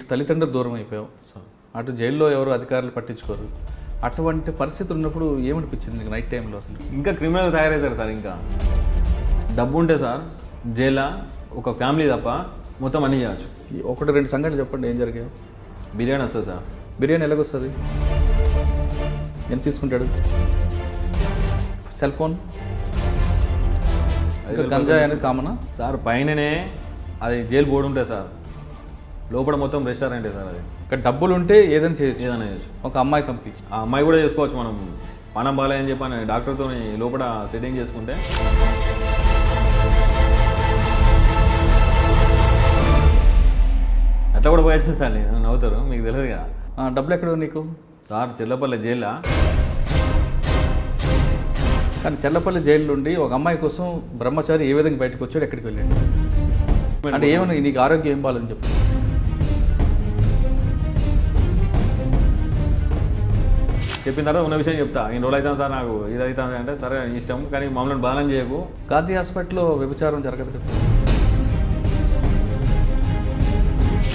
ఇటు తల్లిదండ్రులు దూరం అయిపోయావు, అటు జైల్లో ఎవరు అధికారులు పట్టించుకోరు. అటువంటి పరిస్థితులు ఉన్నప్పుడు ఏమనిపించింది నీకు నైట్ టైంలో? అసలు ఇంకా క్రిమినల్ తయారవుతారు సార్. ఇంకా డబ్బు ఉంటే సార్ జైల్లో ఒక ఫ్యామిలీ తప్ప మొత్తం అన్నీ చేయవచ్చు. ఒకటి రెండు సంఘటనలు చెప్పండి, ఏం జరిగాయి? బిర్యానీ వస్తుంది సార్. బిర్యానీ ఎలాగొస్తుంది? ఎంత తీసుకుంటాడు? సెల్ ఫోన్, గంజాయి అనేది కామనా సార్? పైననే అది జైలు బోర్డు ఉంటుంది సార్, లోపల మొత్తం రెస్టారెంటే సార్. అది ఇక్కడ డబ్బులు ఉంటే ఏదైనా చేయొచ్చు. ఏదైనా చేయొచ్చు. ఒక అమ్మాయి పంపించి ఆ అమ్మాయి కూడా చేసుకోవచ్చు. మనం పానం బాగాలేదని చెప్పని డాక్టర్తో లోపల సెట్టింగ్ చేసుకుంటే అట్లా కూడా పోయొచ్చు సార్. నేను నవ్వుతారు, మీకు తెలియదు కదా. డబ్బులు ఎక్కడ నీకు? సార్ చెల్లపల్లి జైల్లో. కానీ చెల్లపల్లి జైలు నుండి ఒక అమ్మాయి కోసం బ్రహ్మచారి ఏ విధంగా బయటకు వచ్చాడు, ఎక్కడికి వెళ్ళాడు? అంటే ఏమన్నా నీకు ఆరోగ్యం ఏం బాగాలని చెప్పు. చెప్పిన తర్వాత ఉన్న విషయం చెప్తా. ఇన్ని రోజులు అవుతాను సార్, నాకు ఇది అవుతుంది అంటే సరే ఇష్టం, కానీ మమ్మల్ని బాధనం చేయకు. గాంధీ హాస్పిటల్లో వ్యభిచారం జరగదు కదా?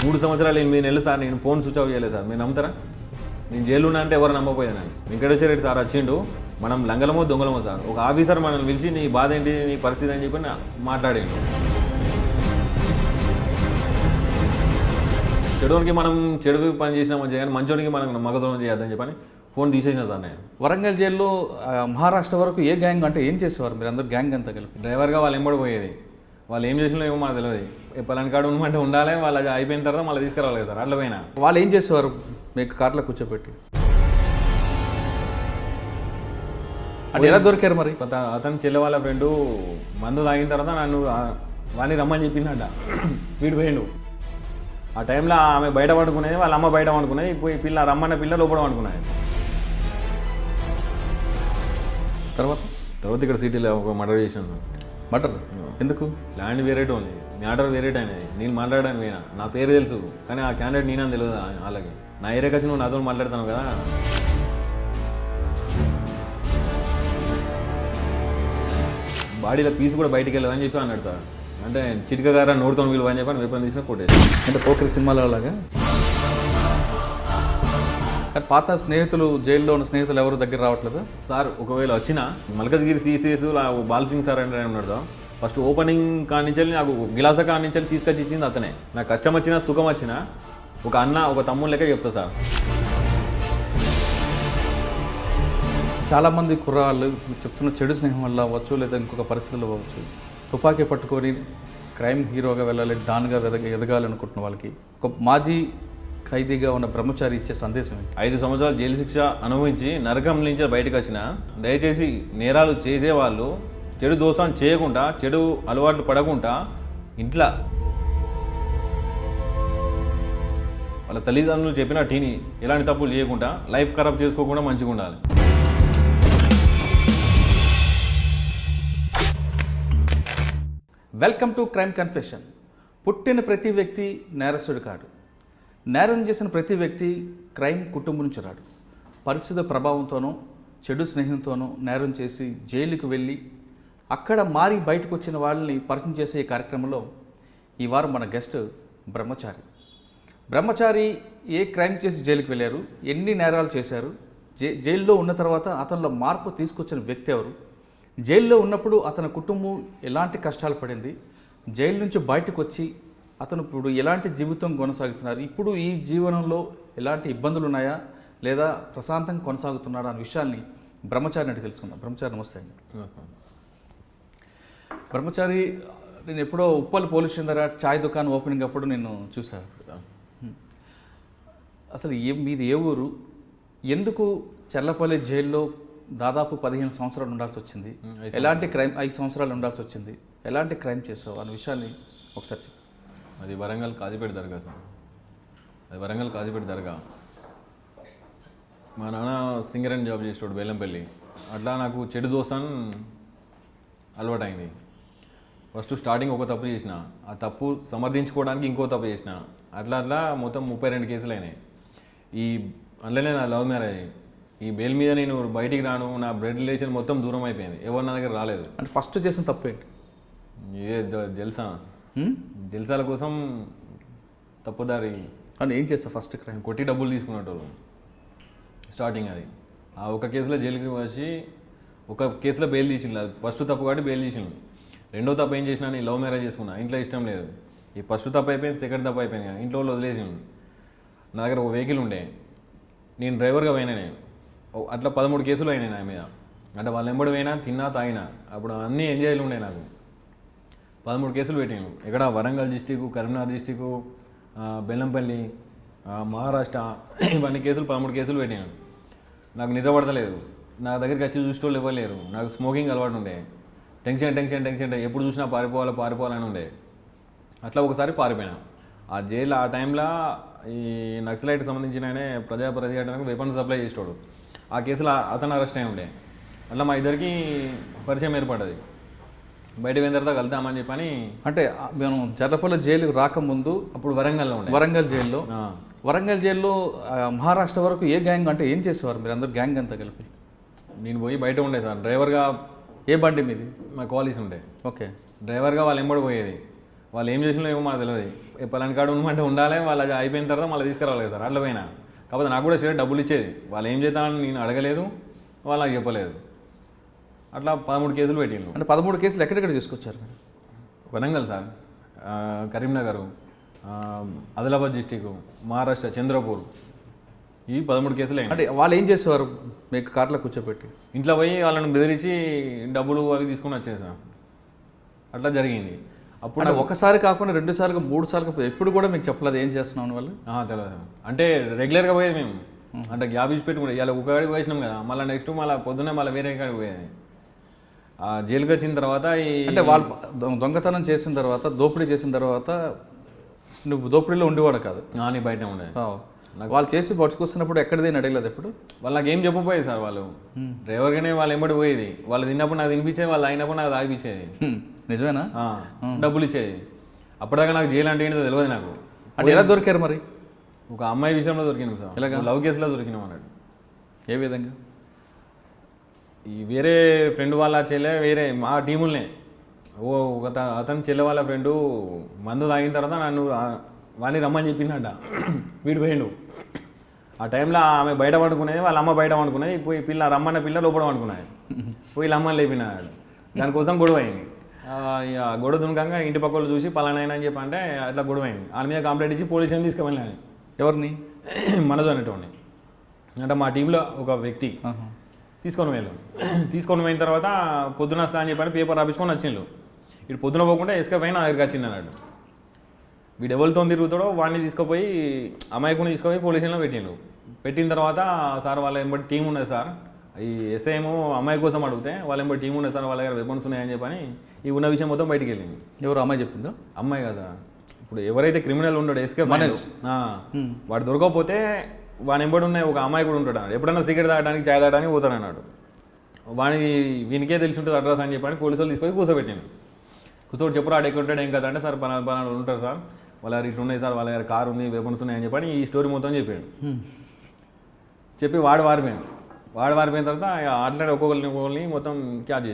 3 సంవత్సరాలు 8 నెలలు సార్ నేను ఫోన్ స్విచ్ ఆఫ్ చేయలేదు సార్. మీరు నమ్ముతారా? నేను జైలు ఉన్నా అంటే ఎవరు నమ్మకపోయాను. వెంకటేశ్వర రెడ్డి సార్ వచ్చిండు, మనం లంగలమో దొంగలమో సార్. ఒక ఆఫీసర్ మనల్ని పిలిచి నీ బాధ ఏంటి, నీ పరిస్థితి అని చెప్పి మాట్లాడాడు. చెడునికి మనం చెడు పని చేసినా మంచిగా, కానీ మంచోడికి మనం మగదోనం చేయొద్దని చెప్పని ఫోన్ తీసేసిన సార్ నేను. వరంగల్ జైల్లో మహారాష్ట్ర వరకు ఏ గ్యాంగ్ అంటే ఏం చేసేవారు మీరు అందరు గ్యాంగ్ అంతా కలిపి? డ్రైవర్గా వాళ్ళు ఎంబడి పోయేది. వాళ్ళు ఏం చేసినా ఏమో మాకు తెలియదు. పలాని కాడు ఉండమంటే ఉండాలి, వాళ్ళు అయిపోయిన తర్వాత మళ్ళీ తీసుకురావాలి సార్. అట్లా పోయినా వాళ్ళు ఏం చేసేవారు? మీకు కార్లో కూర్చోబెట్టి అంటే ఎలా దొరికారు మరి? అతను చెల్లె వాళ్ళ ఫ్రెండు మందు తాగిన తర్వాత నన్ను వాడిని రమ్మని చెప్పిందంట. వీడు పోయిండు. ఆ టైంలో ఆమె బయట పడుకునేది, వాళ్ళ అమ్మ బయట పడుకునేది. పోయి పిల్ల రమ్మన్న పిల్ల లోపల పడుకునేది. తర్వాత ఇక్కడ సిటీలో ఒక మర్డర్ చేసాను. మర్డర్ ఎందుకు? ల్యాండ్ వేరేట్ ఉంది, మ్యాటర్ వేరేట్ అయినది. నేను మాట్లాడడానికి పోయినా, నా పేరు తెలుసు కానీ ఆ క్యాండిడేట్ నేనని తెలియదు వాళ్ళకి. నా ఏరియాకి వచ్చి నువ్వు నాతో మాట్లాడతాను కదా. బాడీలో పీస్ కూడా బయటికి వెళ్ళదని చెప్పి అన్నాడు సార్. అంటే చిటిక గారా నోడుతో విలువ అని చెప్పి వెపన్ తీసుకుని కొట్టేది. అంటే పోకరి సినిమాలో లాగా. కానీ పాత స్నేహితులు, జైల్లో ఉన్న స్నేహితులు ఎవరు దగ్గర రావట్లేదు సార్. ఒకవేళ వచ్చినా మల్కజ్గిరి సీసీఎస్ బాల్సింగ్ సార్ అంటే ఉన్నాడు సార్. ఫస్ట్ ఓపెనింగ్ కానించి నాకు గిలాస కానించి తీసుకొచ్చి ఇచ్చింది అతనే. నాకు కష్టం వచ్చినా సుఖం వచ్చినా ఒక అన్న ఒక తమ్ముడు లెక్క చెప్తా సార్. చాలామంది కుర్రాళ్ళు చెప్తున్న చెడు స్నేహం వల్ల అవ్వచ్చు, లేదా ఇంకొక పరిస్థితుల్లో అవ్వచ్చు, తుపాకీ పట్టుకొని క్రైమ్ హీరోగా వెళ్ళాలి, డాన్గా ఎదగాలి అనుకుంటున్న వాళ్ళకి ఒక మాజీ ఖైదీగా ఉన్న బ్రహ్మచారి ఇచ్చే సందేశం ఏంటి? 5 సంవత్సరాలు జైలు శిక్ష అనుభవించి నరకం నుంచి బయటకు వచ్చిన దయచేసి నేరాలు చేసేవాళ్ళు చెడు దోషం చేయకుండా, చెడు అలవాట్లు పడకుండా ఇంట్లో వాళ్ళ తల్లిదండ్రులు చెప్పిన టీని ఎలాంటి తప్పులు చేయకుండా, లైఫ్ ఖరాబ్ చేసుకోకుండా మంచిగా ఉండాలి. Welcome to crime confession. పుట్టిన ప్రతి వ్యక్తి నేరస్తుడు కాడు. నేరం చేసిన ప్రతి వ్యక్తి క్రైమ్ కుటుంబం నుంచి రాడు. పరిస్థితుల ప్రభావంతోనో, చెడు స్నేహంతోనో నేరం చేసి జైలుకు వెళ్ళి అక్కడ మారి బయటకు వచ్చిన వాళ్ళని పరిచయం చేసే ఈ కార్యక్రమంలో ఈ వారం మన గెస్ట్ బ్రహ్మచారి. బ్రహ్మచారి ఏ క్రైమ్ చేసి జైలుకి వెళ్ళారు, ఎన్ని నేరాలు చేశారు, జైల్లో ఉన్న తర్వాత అతనిలో మార్పు తీసుకొచ్చిన వ్యక్తి ఎవరు, జైల్లో ఉన్నప్పుడు అతని కుటుంబం ఎలాంటి కష్టాలు పడింది, జైలు నుంచి బయటకు వచ్చి అతను ఇప్పుడు ఎలాంటి జీవితం కొనసాగుతున్నారు, ఇప్పుడు ఈ జీవనంలో ఎలాంటి ఇబ్బందులు ఉన్నాయా లేదా ప్రశాంతంగా కొనసాగుతున్నాడా అనే విషయాల్ని బ్రహ్మచారి అంటే తెలుసుకుందాం. బ్రహ్మచారి నమస్తే అండి. బ్రహ్మచారి, నేను ఎప్పుడో ఉప్పల్ పోలీస్ స్టేషన్ దగ్గర చాయ్ దుకాణం ఓపెనింగ్ అప్పుడు నేను చూశాను. అసలు మీది ఏ ఊరు, ఎందుకు చెర్లపల్లి జైల్లో దాదాపు 15 సంవత్సరాలు ఉండాల్సి వచ్చింది, ఎలాంటి క్రైమ్ 5 సంవత్సరాలు ఉండాల్సి వచ్చింది, ఎలాంటి క్రైమ్ చేస్తావు అనే విషయాన్ని ఒకసారి చెప్పు. అది వరంగల్ కాజీపేట దర్గా సార్. అది వరంగల్ కాజీపేట దర్గా. మా నాన్న సింగరేణి జాబ్ చేసేవాడు బెల్లంపల్లి. అట్లా నాకు చెడు దోస్తాన్ అలవాటైంది. ఫస్ట్ స్టార్టింగ్ ఒక తప్పు చేసిన, ఆ తప్పు సమర్థించుకోవడానికి ఇంకో తప్పు చేసిన, అట్లా మొత్తం 32 కేసులు అయినాయి. ఈ అందులోనే నా లవ్ మ్యారేజ్. ఈ బెయిల్ మీద నేను బయటికి రాను, నా బ్లడ్ రిలేషన్ మొత్తం దూరం అయిపోయింది, ఎవరు నా దగ్గర రాలేదు. అంటే ఫస్ట్ చేసిన తప్పు ఏంటి? జల్సా, జల్సాల కోసం తప్పుదారి. అని ఏం చేస్తా ఫస్ట్ క్రైమ్? కొట్టి డబ్బులు తీసుకున్నట్టు స్టార్టింగ్ అది. ఆ ఒక కేసులో జైలుకి వచ్చి ఒక కేసులో బెయిల్ తీసిండు. ఫస్ట్ తప్పు కాబట్టి బెయిల్ తీసిండు. రెండో తప్పు ఏం చేసినా నేను లవ్ మ్యారేజ్ చేసుకున్నా, ఇంట్లో ఇష్టం లేదు. ఈ ఫస్ట్ తప్పు అయిపోయింది, సెకండ్ తప్పు అయిపోయింది కానీ ఇంట్లో వాళ్ళు వదిలేసిండు. నా దగ్గర ఒక వెహికల్ ఉండే, నేను డ్రైవర్గా పోయినా. నేను అట్లా 13 కేసులు అయినాయి నా మీద. అంటే వాళ్ళు ఎంబడి పోయినా, తిన్నా, తాగినా. అప్పుడు అన్నీ ఎంజాయ్లు ఉండే నాకు. 13 కేసులు పెట్టాను. ఇక్కడ వరంగల్ డిస్టిక్, కరీంనగర్ డిస్టిక్, బెల్లంపల్లి, మహారాష్ట్ర, ఇవన్నీ కేసులు 13 కేసులు పెట్టాను. నాకు నిద్ర పడతలేదు. నా దగ్గరికి వచ్చి చూసేటోళ్ళు ఇవ్వలేరు. నాకు స్మోకింగ్ అలవాటు ఉండే. టెన్షన్ ఎప్పుడు చూసినా పారిపోవాలని ఉండే. అట్లా ఒకసారి పారిపోయినా. ఆ జైలు ఆ టైంలో ఈ నక్సలైట్కి సంబంధించిన ఆయనే ప్రజాపరిధికి వెపన్స్ సప్లై చేసేవాడు. ఆ కేసులో అతను అరెస్ట్ అయి ఉండే. అట్లా మా ఇద్దరికి పరిచయం ఏర్పడ్డది. బయటకు పోయిన తర్వాత కలుద్దామని చెప్పని. అంటే మేము జర్రపల్లి జైలుకి రాకముందు అప్పుడు వరంగల్లో ఉండే. వరంగల్ జైల్లో మహారాష్ట్ర వరకు ఏ గ్యాంగ్ అంటే ఏం చేసేవారు మీరు అందరు గ్యాంగ్ అంతా కలిపి? నేను పోయి బయట ఉండే సార్ డ్రైవర్గా. ఏ బండి మీది? మా కాలేజ్ ఉండే. ఓకే. డ్రైవర్గా వాళ్ళు ఎంబడి పోయేది. వాళ్ళు ఏం చేసినా ఏమో మాకు తెలియదు. పలాని కాడు ఉండమంటే ఉండాలి, వాళ్ళు అది అయిపోయిన తర్వాత మళ్ళీ తీసుకురావాలి సార్. అట్లా పోయినా. కాకపోతే నాకు కూడా సరే డబ్బులు ఇచ్చేది. వాళ్ళు ఏం చేస్తానని నేను అడగలేదు, వాళ్ళు నాకు చెప్పలేదు. అట్లా 13 కేసులు పెట్టిండు. అంటే 13 కేసులు ఎక్కడెక్కడ తీసుకొచ్చారు? వరంగల్ సార్, కరీంనగర్, ఆదిలాబాద్ డిస్టిక్, మహారాష్ట్ర, చంద్రపూర్, ఈ 13 కేసులు. అంటే వాళ్ళు ఏం చేసేవారు? మీకు కార్లో కూర్చోబెట్టి ఇంట్లో పోయి వాళ్ళని బెదిరించి డబ్బులు అవి తీసుకుని వచ్చేసాం. అట్లా జరిగింది. అప్పుడు ఒకసారి కాకుండా 2 సార్లు 3 సార్లు ఎప్పుడు కూడా మీకు చెప్పలేదు ఏం చేస్తున్నాం వాళ్ళు? తెలియదు. అంటే రెగ్యులర్గా పోయేది మేము. అంటే గ్యాప్ ఇచ్చి పెట్టుకుంటే ఇలా ఒక కాడికి పోయినాం కదా, మళ్ళీ నెక్స్ట్ మళ్ళీ పొద్దున్నే మళ్ళీ వేరే కాడికి పోయేది. జైలుకి వచ్చిన తర్వాత అంటే వాళ్ళు దొంగతనం చేసిన తర్వాత, దోపిడీ చేసిన తర్వాత నువ్వు దోపిడీలో ఉండేవాడు కాదు? నీ బయటనే ఉండేది. వాళ్ళు చేసి పట్టుకొస్తున్నప్పుడు ఎక్కడిదేని అడగలేదు ఎప్పుడు? వాళ్ళకి ఏం చెప్పపోయేది సార్. వాళ్ళు డ్రైవర్గానే వాళ్ళు ఎంబడి పోయేది. వాళ్ళు తిన్నప్పుడు నాకు తినిపించేది, వాళ్ళు అయినప్పుడు నాకు తాగిపించేది. నిజమేనా? డబ్బులు ఇచ్చేది. అప్పటిదాకా నాకు జైలు అంటే ఏంటో తెలియదు నాకు. అంటే ఎలా దొరికారు మరి? ఒక అమ్మాయి విషయంలో దొరికినాం సార్. ఇలాగ లవ్ కేసులో దొరికినాం అన్నాడు. ఏ విధంగా? ఈ వేరే ఫ్రెండ్ వాళ్ళ చెల్లె, వేరే మా టీములనే అతని చెల్లె వాళ్ళ ఫ్రెండు మందు తాగిన తర్వాత నన్ను వాడిని రమ్మని చెప్పిందంట. వీడు పోయిండు. ఆ టైంలో ఆమె బయట పడుకునేది, వాళ్ళ అమ్మ బయట పడుకునేది. పోయి రమ్మన్న పిల్ల లోపల పడుకున్నాయి. పోయి అమ్మని లేపినాడు. దానికోసం గొడవ అయింది. గొడవ దునకంగా ఇంటి పక్కలు చూసి పలానైనా అని చెప్పి అంటే అట్లా గొడవ అయింది. వాళ్ళ మీద కంప్లైంట్ ఇచ్చి పోలీస్ స్టేషన్ తీసుకువెళ్ళాను. ఎవరిని? మనోజ్ అనేటోడిని. అంటే మా టీంలో ఒక వ్యక్తి తీసుకొని పోయిన తర్వాత పొద్దున వస్తా అని చెప్పి పేపర్ రాపించుకొని వచ్చిండు. ఇటు పొద్దున పోకుండా ఎస్కేప్ అయినా నా దగ్గరికి వచ్చింది అన్నాడు. వీడు ఎవరితో తిరుగుతాడో వాడిని తీసుకుపోయి అమాయకుని తీసుకుపోయి పోలీస్ స్టేషన్లో పెట్టిన తర్వాత సార్ వాళ్ళ ఎంబడి టీం ఉన్నది సార్, ఈ ఎస్ఐ ఏమో అమ్మాయి కోసం అడిగితే వాళ్ళ ఎంబడి టీం ఉన్నది సార్, వాళ్ళ దగ్గర వెపన్స్ ఉన్నాయని చెప్పని ఈ ఉన్న విషయం మొత్తం బయటికి వెళ్ళింది. ఎవరు అమ్మాయి చెప్పిందో? అమ్మాయి కదా. ఇప్పుడు ఎవరైతే క్రిమినల్ ఉన్నాడో ఎస్కేప్ వాడు దొరకకపోతే వాని ఎంబడి ఉన్న ఒక అమ్మాయి కూడా ఉంటాడు అన్నాడు. ఎప్పుడైనా సిగరెట్ తాగడానికి, చాయ్ తాగడానికి పోతానన్నాడు. వీనికే తెలిసి ఉంటుంది అడ్రస్ అని చెప్పని పోలీసు వాళ్ళు తీసుకొని కూర్చోబెట్టాను. కూర్చోటి చెప్పురా ఆడ ఎక్కడ ఉంటాడు ఏం కదా అంటే, సార్ పలానా ఉంటారు సార్, వాళ్ళ ఇట్లా ఉన్నాయి సార్, వాళ్ళ దగ్గర కారు ఉంది, వెపన్స్ ఉన్నాయి అని చెప్పని ఈ స్టోరీ మొత్తం చెప్పాడు. చెప్పి వాడు వారిపోయిన తర్వాత అట్లా ఒక్కొక్కరిని మొత్తం క్యాచ్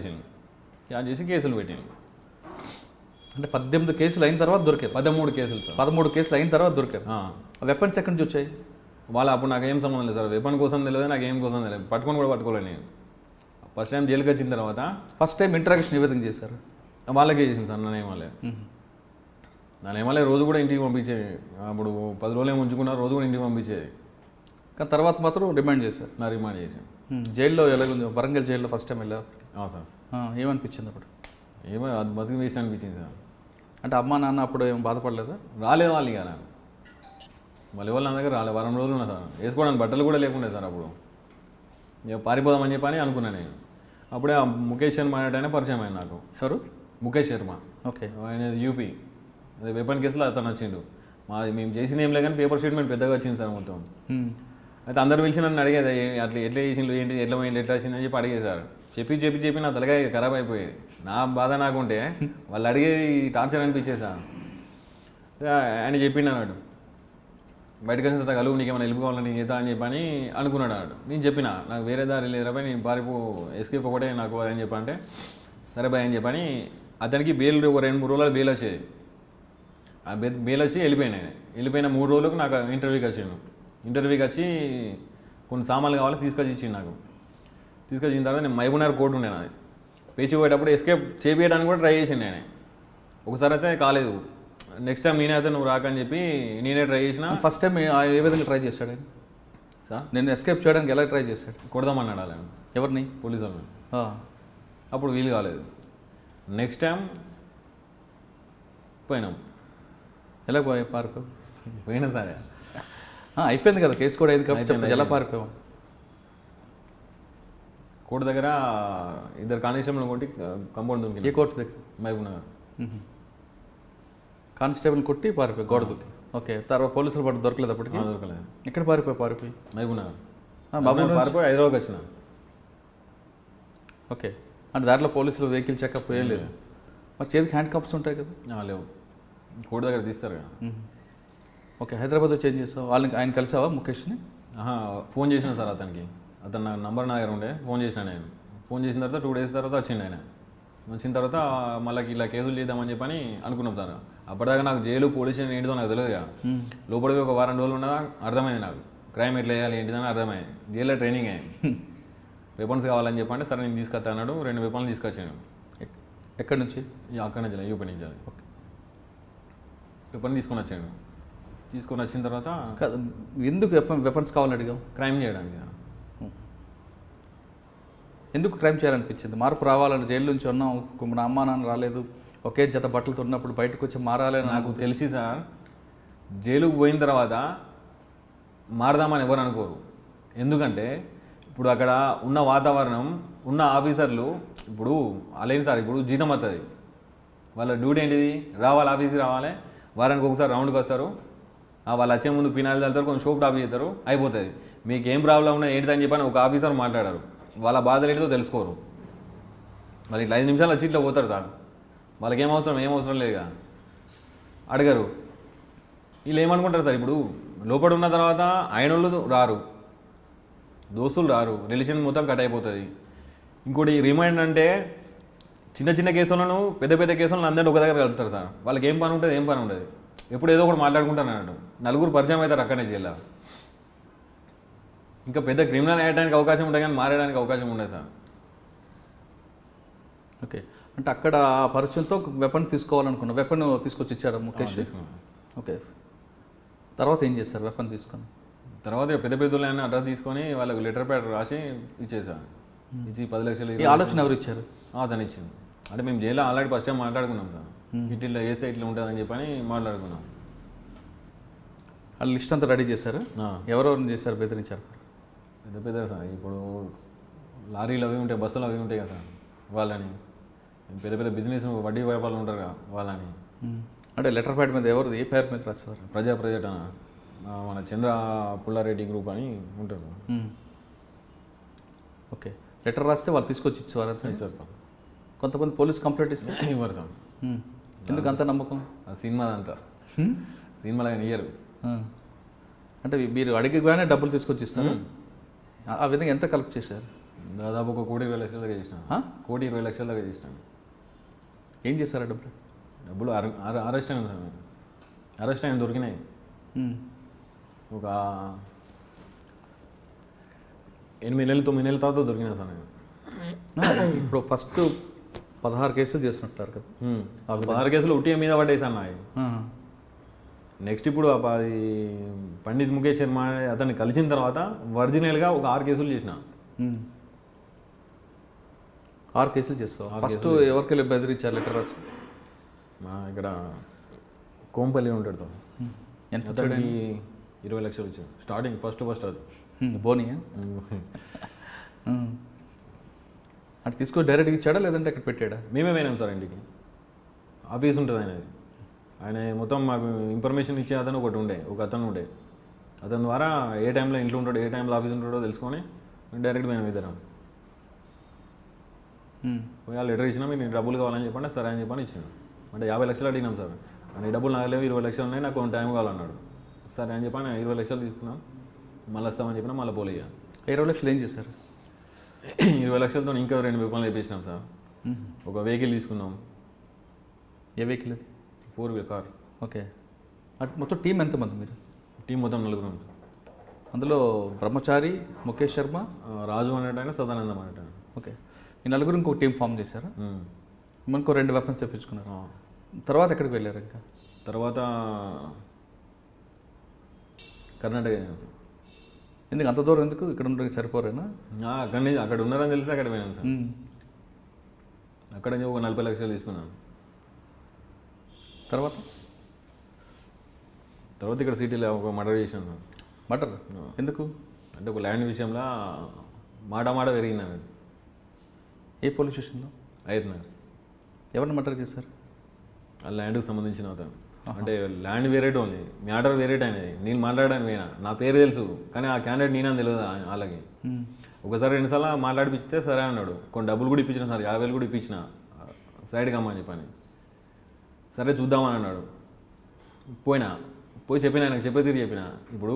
చేసి కేసులు పెట్టాను. అంటే 18 కేసులు అయిన తర్వాత దొరికారు? 13 కేసులు సార్. 13 కేసులు అయిన తర్వాత దొరికారు. వెపన్స్ ఎక్కడి నుంచి వచ్చాయి? వాళ్ళ అప్పుడు నాకు ఏం సంబంధం లేదు సార్. వెపన్ కోసం తెలియదు, నాకు ఏం కోసం తెలియదు. పట్టుకొని కూడా పట్టుకోలేదు నేను. ఫస్ట్ టైం జైలుకి వచ్చిన తర్వాత ఫస్ట్ టైం ఇంటరాక్షన్ ఏ విధంగా చేశారు? వాళ్ళకే చేసింది సార్. నన్నేమలే రోజు కూడా ఇంటికి పంపించేది. అప్పుడు 10 రోజులు ఏమి ఉంచుకున్నారు, రోజు కూడా ఇంటికి పంపించేది. కానీ తర్వాత మాత్రం డిమాండ్ చేశారు? నా రిమాండ్ చేశాను. జైల్లో ఎలాగుంది? వరంగల్ జైల్లో ఫస్ట్ టైం వెళ్ళారు సార్. ఏమనిపించింది అప్పుడు? ఏమో అది బతికి వేస్ట్ అనిపించింది సార్. అంటే అమ్మా నాన్న అప్పుడు ఏం బాధపడలేదా? రాలేదు వాళ్ళు. ఇక మళ్ళీ వాళ్ళు నా దగ్గర రాలేదు. వారం రోజులు ఉన్నా సార్. వేసుకోవడానికి బట్టలు కూడా లేకుండే సార్. అప్పుడు ఇక పారిపోదామని చెప్పని అనుకున్నాను నేను. అప్పుడే ఆ ముఖేష్ శర్మ అనేటైనా పరిచయం అయింది నాకు. ఎవరు? ముఖేష్ శర్మ. ఓకే. ఆయన యూపీ. అదే వెపన్ కేసులో అతను వచ్చిండు. మేము చేసింది ఏం లేదు కానీ పేపర్ స్టేట్మెంట్ పెద్దగా వచ్చింది సార్ మొత్తం. అయితే అందరు పిలిచి నన్ను అడిగేది, అట్లా ఎట్లా చేసిండు, ఏంటి, ఎట్లా పోయింది, ఎట్లా వచ్చిందని చెప్పి అడిగేశారు. చెప్పి నా తలకాయ ఖరాబ్ అయిపోయేది. నా బాధ నాకుంటే వాళ్ళు అడిగేది టార్చర్ అనిపించేది సార్. ఆయన చెప్పిండు అన్నాడు, బయటకు వచ్చిన తర్వాత కలుగు, నీకేమైనా హెల్ప్ కావాలని నేను చేద్దా అని చెప్పని అనుకున్నాడు అన్నాడు. నేను చెప్పిన నాకు వేరే దారి లేదు రాబాయి, నేను ఎస్కేప్ ఒకటే నాకు అని చెప్పంటే సరే బాయ్ అని చెప్పని అతనికి బెయిల్ 2-3 రోజులు బెయిల్ వచ్చేది. ఆ బెయిల్ వచ్చి వెళ్ళిపోయినా ఆయన. వెళ్ళిపోయిన 3 రోజులకు నాకు ఇంటర్వ్యూకి వచ్చాను. ఇంటర్వ్యూకి వచ్చి కొన్ని సామాన్లు కావాలి తీసుకొచ్చి ఇచ్చింది నాకు. తీసుకొచ్చిన తర్వాత నేను మహబూబ్నగర్ కోర్టు ఉండే నాది. పేచి పోయేటప్పుడు ఎస్కేప్ చేపించడానికి కూడా ట్రై చేసిండు నేను. ఒకసారి అయితే కాలేదు. నెక్స్ట్ టైం నేనే అయితే నువ్వు రాకని చెప్పి నేనే ట్రై చేసిన. ఫస్ట్ టైం ఏ విధంగా ట్రై చేశాడు ఆయన? సార్ నేను ఎస్కేప్ చేయడానికి ఎలా ట్రై చేశాడు? కొడదామన్నాడు అలా ఎవరిని? పోలీసు వాళ్ళని. ఆ. అప్పుడు వీలు కాలేదు. నెక్స్ట్ టైం పోయినాం. ఎలా పారిపోయావు? పోయినా సరే అయిపోయింది కదా, కేసు కూడా అయింది కాబట్టి అయిపోయింది, చెప్పు, ఎలా పారిపోయావు? కోర్టు దగ్గర 2 కానిస్టేబుల్ కొట్టి కంపౌండ్ ఏ దుంకి కోర్టు దగ్గర? మహబూబ్నగర్. కానిస్టేబుల్ కొట్టి పారిపోయి గోడ దూకి. ఓకే, తర్వాత పోలీసులు పట్టు దొరకలేదు అప్పటికి? దొరకలేదు. ఎక్కడ పారిపోయి? మహబూబ్నగర్. మహబూబ్నగర్ పారిపోయి హైదరాబాద్కి వచ్చిన. ఓకే, అంటే దాంట్లో పోలీసులు వెహికల్ చెకప్ వేయలేదు. మరి చేతికి హ్యాండ్ కప్స్ ఉంటాయి కదా? లేవు, కోర్టు దగ్గర తీస్తారు కదా. ఓకే, హైదరాబాద్లో చేంజ్ చేస్తావు. ఆయన కలిసావా ముఖేష్ని? ఫోన్ చేసిన సార్ అతనికి. అతను నా నంబర్ నా దగ్గర ఉండే. ఫోన్ చేసిన నేను. ఫోన్ చేసిన తర్వాత 2 days తర్వాత వచ్చిండు ఆయన. వచ్చిన తర్వాత మళ్ళీ ఇలా కేసులు చేద్దామని చెప్పని అనుకున్నాం సార్. అప్పటిదాకా నాకు జైలు పోలీస్ స్టేషన్ ఏంటిదో నాకు తెలియదు. లోపలికి ఒక 1 వారం రోజులు ఉన్నదా అర్థమైంది నాకు. క్రైమ్ ఎట్లా చేయాలి ఏంటిదని అర్థమైంది. జైల్లో ట్రైనింగ్ అయ్యింది. వెపన్స్ కావాలని చెప్పంటే సరే నేను తీసుకొస్తా అన్నాడు. 2 వెపన్లు తీసుకొచ్చాను. ఎక్కడి నుంచి? అక్కడి నుంచి యూపీ నుంచి. అది ఓకే, వెపన్ తీసుకొని వచ్చాను. తీసుకొని వచ్చిన తర్వాత ఎందుకు వెపన్స్ కావాలని అడిగావు? క్రైమ్ చేయడానికి. ఎందుకు క్రైమ్ చేయాలనిపించింది? మార్పు రావాలని, జైలు నుంచి ఉన్నాం, నా అమ్మా నాన్న రాలేదు, ఒకే జత బట్టలతో ఉన్నప్పుడు బయటకు వచ్చి మారాలని నాకు తెలిసి సార్, జైలుకు పోయిన తర్వాత మారదామని ఎవరు అనుకోరు. ఎందుకంటే ఇప్పుడు అక్కడ ఉన్న వాతావరణం, ఉన్న ఆఫీసర్లు, ఇప్పుడు అలాగే సార్ ఇప్పుడు జీతం వస్తుంది. వాళ్ళ డ్యూటీ ఏంటిది? రావాలి, ఆఫీస్కి రావాలి, వారానికి ఒకసారి రౌండ్కి వస్తారు, వాళ్ళు వచ్చే ముందు పినాయిలు చల్లుతారు, కొంచెం సోప్ టాప్ చేస్తారు, అయిపోతుంది. మీకు ఏం ప్రాబ్లం ఉన్నా ఏంటిదని చెప్పని ఒక ఆఫీసర్ మాట్లాడారు. వాళ్ళ బాధలు ఏంటిదో తెలుసుకోరు. మరి ఇట్లా 5 నిమిషాలు వచ్చి ఇట్లా పోతారు సార్. వాళ్ళకి ఏం అవసరం లేదుగా, అడగరు. వీళ్ళు ఏమనుకుంటారు సార్, ఇప్పుడు లోపల ఉన్న తర్వాత ఆయనోళ్ళు రారు, దోస్తులు రారు, రిలేషన్ మొత్తం కట్ అయిపోతుంది. ఇంకోటి రిమైండ్ అంటే చిన్న చిన్న కేసులను పెద్ద కేసులను అందరినీ ఒక దగ్గర కలుపుతారు సార్. వాళ్ళకి ఏం పని ఉంటుంది? ఎప్పుడు ఏదో ఒకటి మాట్లాడుకుంటాను అన్నట్టు. 4 పరిచయం అవుతారు అక్కడనే జైల్లో. ఇంకా పెద్ద క్రిమినల్ అయ్యడానికి అవకాశం ఉంటుంది కానీ మారడానికి అవకాశం ఉండదు సార్. ఓకే, అంటే అక్కడ ఆ పరిచయంతో వెపన్ తీసుకోవాలనుకున్నా, వెపన్ తీసుకొచ్చి ఇచ్చారు ముఖేష్? ఓకే, తర్వాత ఏం చేస్తారు? వెపన్ తీసుకొని తర్వాత పెద్దలు ఆయన అడ్రస్ తీసుకొని వాళ్ళకి లెటర్ ప్యాడ్ రాసి ఇచ్చేసాను. ఇచ్చి 10 లక్షలు. ఈ ఆలోచన ఎవరు ఇచ్చారు? అతను ఇచ్చింది. అంటే మేము జైల్లో ఆల్రెడీ ఫస్ట్ టైం మాట్లాడుకున్నాం సార్. ఇట్లా చేస్తే ఇట్లా ఉంటుందని చెప్పని మాట్లాడుకున్నాం. వాళ్ళు లిస్ట్ అంతా రెడీ చేశారు. ఎవరెవరిని చేశారు, బెదిరించారు? పెద్ద సార్. ఇప్పుడు లారీలు అవి ఉంటాయి, బస్సులు అవి ఉంటాయి కదా సార్, వాళ్ళని. పెద్ద బిజినెస్ వడ్డీ వ్యాపారాలు ఉంటారు కదా వాళ్ళని. అంటే లెటర్ ప్యాడ్ మీద ఎవరు, ఏ పేరు మీద రాసేవారు? ప్రజెక్ట్ మన చంద్ర పుల్లారెడ్డి గ్రూప్ అని ఉంటారు. ఓకే, లెటర్ రాస్తే వాళ్ళు తీసుకొచ్చి ఇచ్చేవారు సార్. కొంతమంది పోలీస్ కంప్లైంట్ ఇస్తే ఇవ్వరు సార్. ఎందుకు అంత నమ్మకం? సినిమాదంతా సినిమాలో ఇయ్యరు. అంటే మీరు అడిగిగానే డబ్బులు తీసుకొచ్చి ఇస్తారు. ఆ విధంగా ఎంత కలెక్ట్ చేశారు? దాదాపు 1,20,00,000 దాకా చేసినాను. 1,20,00,000 దాకా చేసినాను. ఏం చేశారు ఆ డబ్బులు? అరెస్ట్ అయింది సార్. అరెస్ట్ అయిన దొరికినాయి. ఒక 8 నెలలు 9 నెలల తర్వాత దొరికినా సార్ నేను. ఇప్పుడు ఫస్ట్ 16 కేసులు చేసినట్టారు కదా? 16 కేసులు ఉట్టిగా మీద పడేసాను అవి. నెక్స్ట్ ఇప్పుడు అది పండిత్ ముఖేష్ శర్మ అతన్ని కలిసిన తర్వాత ఒరిజినల్గా ఒక 6 కేసులు చేసిన. 6 కేసులు చేస్తావు? ఫస్ట్ ఎవరికి వెళ్ళి బెదిరించారు లెటర్ రాసి? మా ఇక్కడ కోంపల్లి ఉంటాడు సార్. ఎంత? 20 లక్షలు వచ్చాడు స్టార్టింగ్. ఫస్ట్ అది బోనియా? అంటే తీసుకొని డైరెక్ట్గా ఇచ్చాడా లేదంటే అక్కడ పెట్టాడా? మేమే పోయినాం సార్ ఇంటికి. ఆఫీస్ ఉంటుంది ఆయన మొత్తం మాకు ఇన్ఫర్మేషన్ ఇచ్చే అతను ఒక అతను ఉండే. అతని ద్వారా ఏ టైంలో ఇంట్లో ఉంటాడో, ఏ టైంలో ఆఫీస్ ఉంటాడో తెలుసుకొని డైరెక్ట్ మేము ఇద్దరం పోయి లెటర్ ఇచ్చినా, మీకు డబ్బులు కావాలని చెప్పండి. సరే అని చెప్పని ఇచ్చాను. అంటే 50 లక్షలు అడిగినాం సార్. అని డబ్బులు నాకు లేవు, 20 లక్షలు ఉన్నాయి, నాకు కొంచెం టైం కావాలన్నాడు. సరే అని చెప్పని 20 లక్షలు తీసుకున్నాం. మళ్ళీ వస్తామని చెప్పినా మళ్ళీ పోలే. 20 లక్షలు ఏం చేశారు? 20 లక్షలతో ఇంకా 2 వెహికల్ తెప్పించినాం సార్. ఒక వెహికల్ తీసుకున్నాం. ఏ వెహికల్ అది? 4 వీలర్ కార్. ఓకే. మొత్తం టీం ఎంతమంది మీరు? టీం మొత్తం నలుగురు. అందులో బ్రహ్మచారి, ముఖేష్ శర్మ, రాజు అనేట సదానందం అనేట. ఓకే. ఈ నలుగురు ఇంకొక టీం ఫామ్ చేశారా? మనకు 2 వెపన్స్ తెప్పించుకున్నారు. తర్వాత ఎక్కడికి వెళ్ళారు? ఇంకా తర్వాత కర్ణాటక. ఎందుకు అంత దూరం? ఎందుకు ఇక్కడ ఉండడానికి సరిపోరేనా? అక్కడ ఉన్నారని తెలిసి అక్కడ పోయినాను సార్. అక్కడ ఒక 40 లక్షలు తీసుకున్నాను. తర్వాత ఇక్కడ సిటీలో ఒక మర్డర్ చేశాను. మర్డర్ ఎందుకు? అంటే ఒక ల్యాండ్ విషయంలో మాట పెరిగింది అన్నట్టు. ఏ పోలీస్ స్టేషన్లో? అవుతున్నారు. ఎవరిని మర్డర్ చేశారు? ఆ ల్యాండ్కి సంబంధించిన అతను. అంటే ల్యాండ్ వేరేట్ ఉంది, మ్యాటర్ వేరేట్ అనేది. నేను మాట్లాడడానికి పోయినా, నా పేరు తెలుసు, కానీ ఆ క్యాండిడేట్ నేనని తెలియదు వాళ్ళకి. ఒకసారి 2 సార్లు మాట్లాడిపిస్తే సరే అన్నాడు. కొన్ని డబ్బులు కూడా ఇప్పించిన సార్, 50,000 కూడా ఇప్పించిన సైడ్కి అమ్మని చెప్పని. సరే చూద్దామని అన్నాడు. పోయి చెప్పిన, ఆయనకు చెప్పేది చెప్పిన. ఇప్పుడు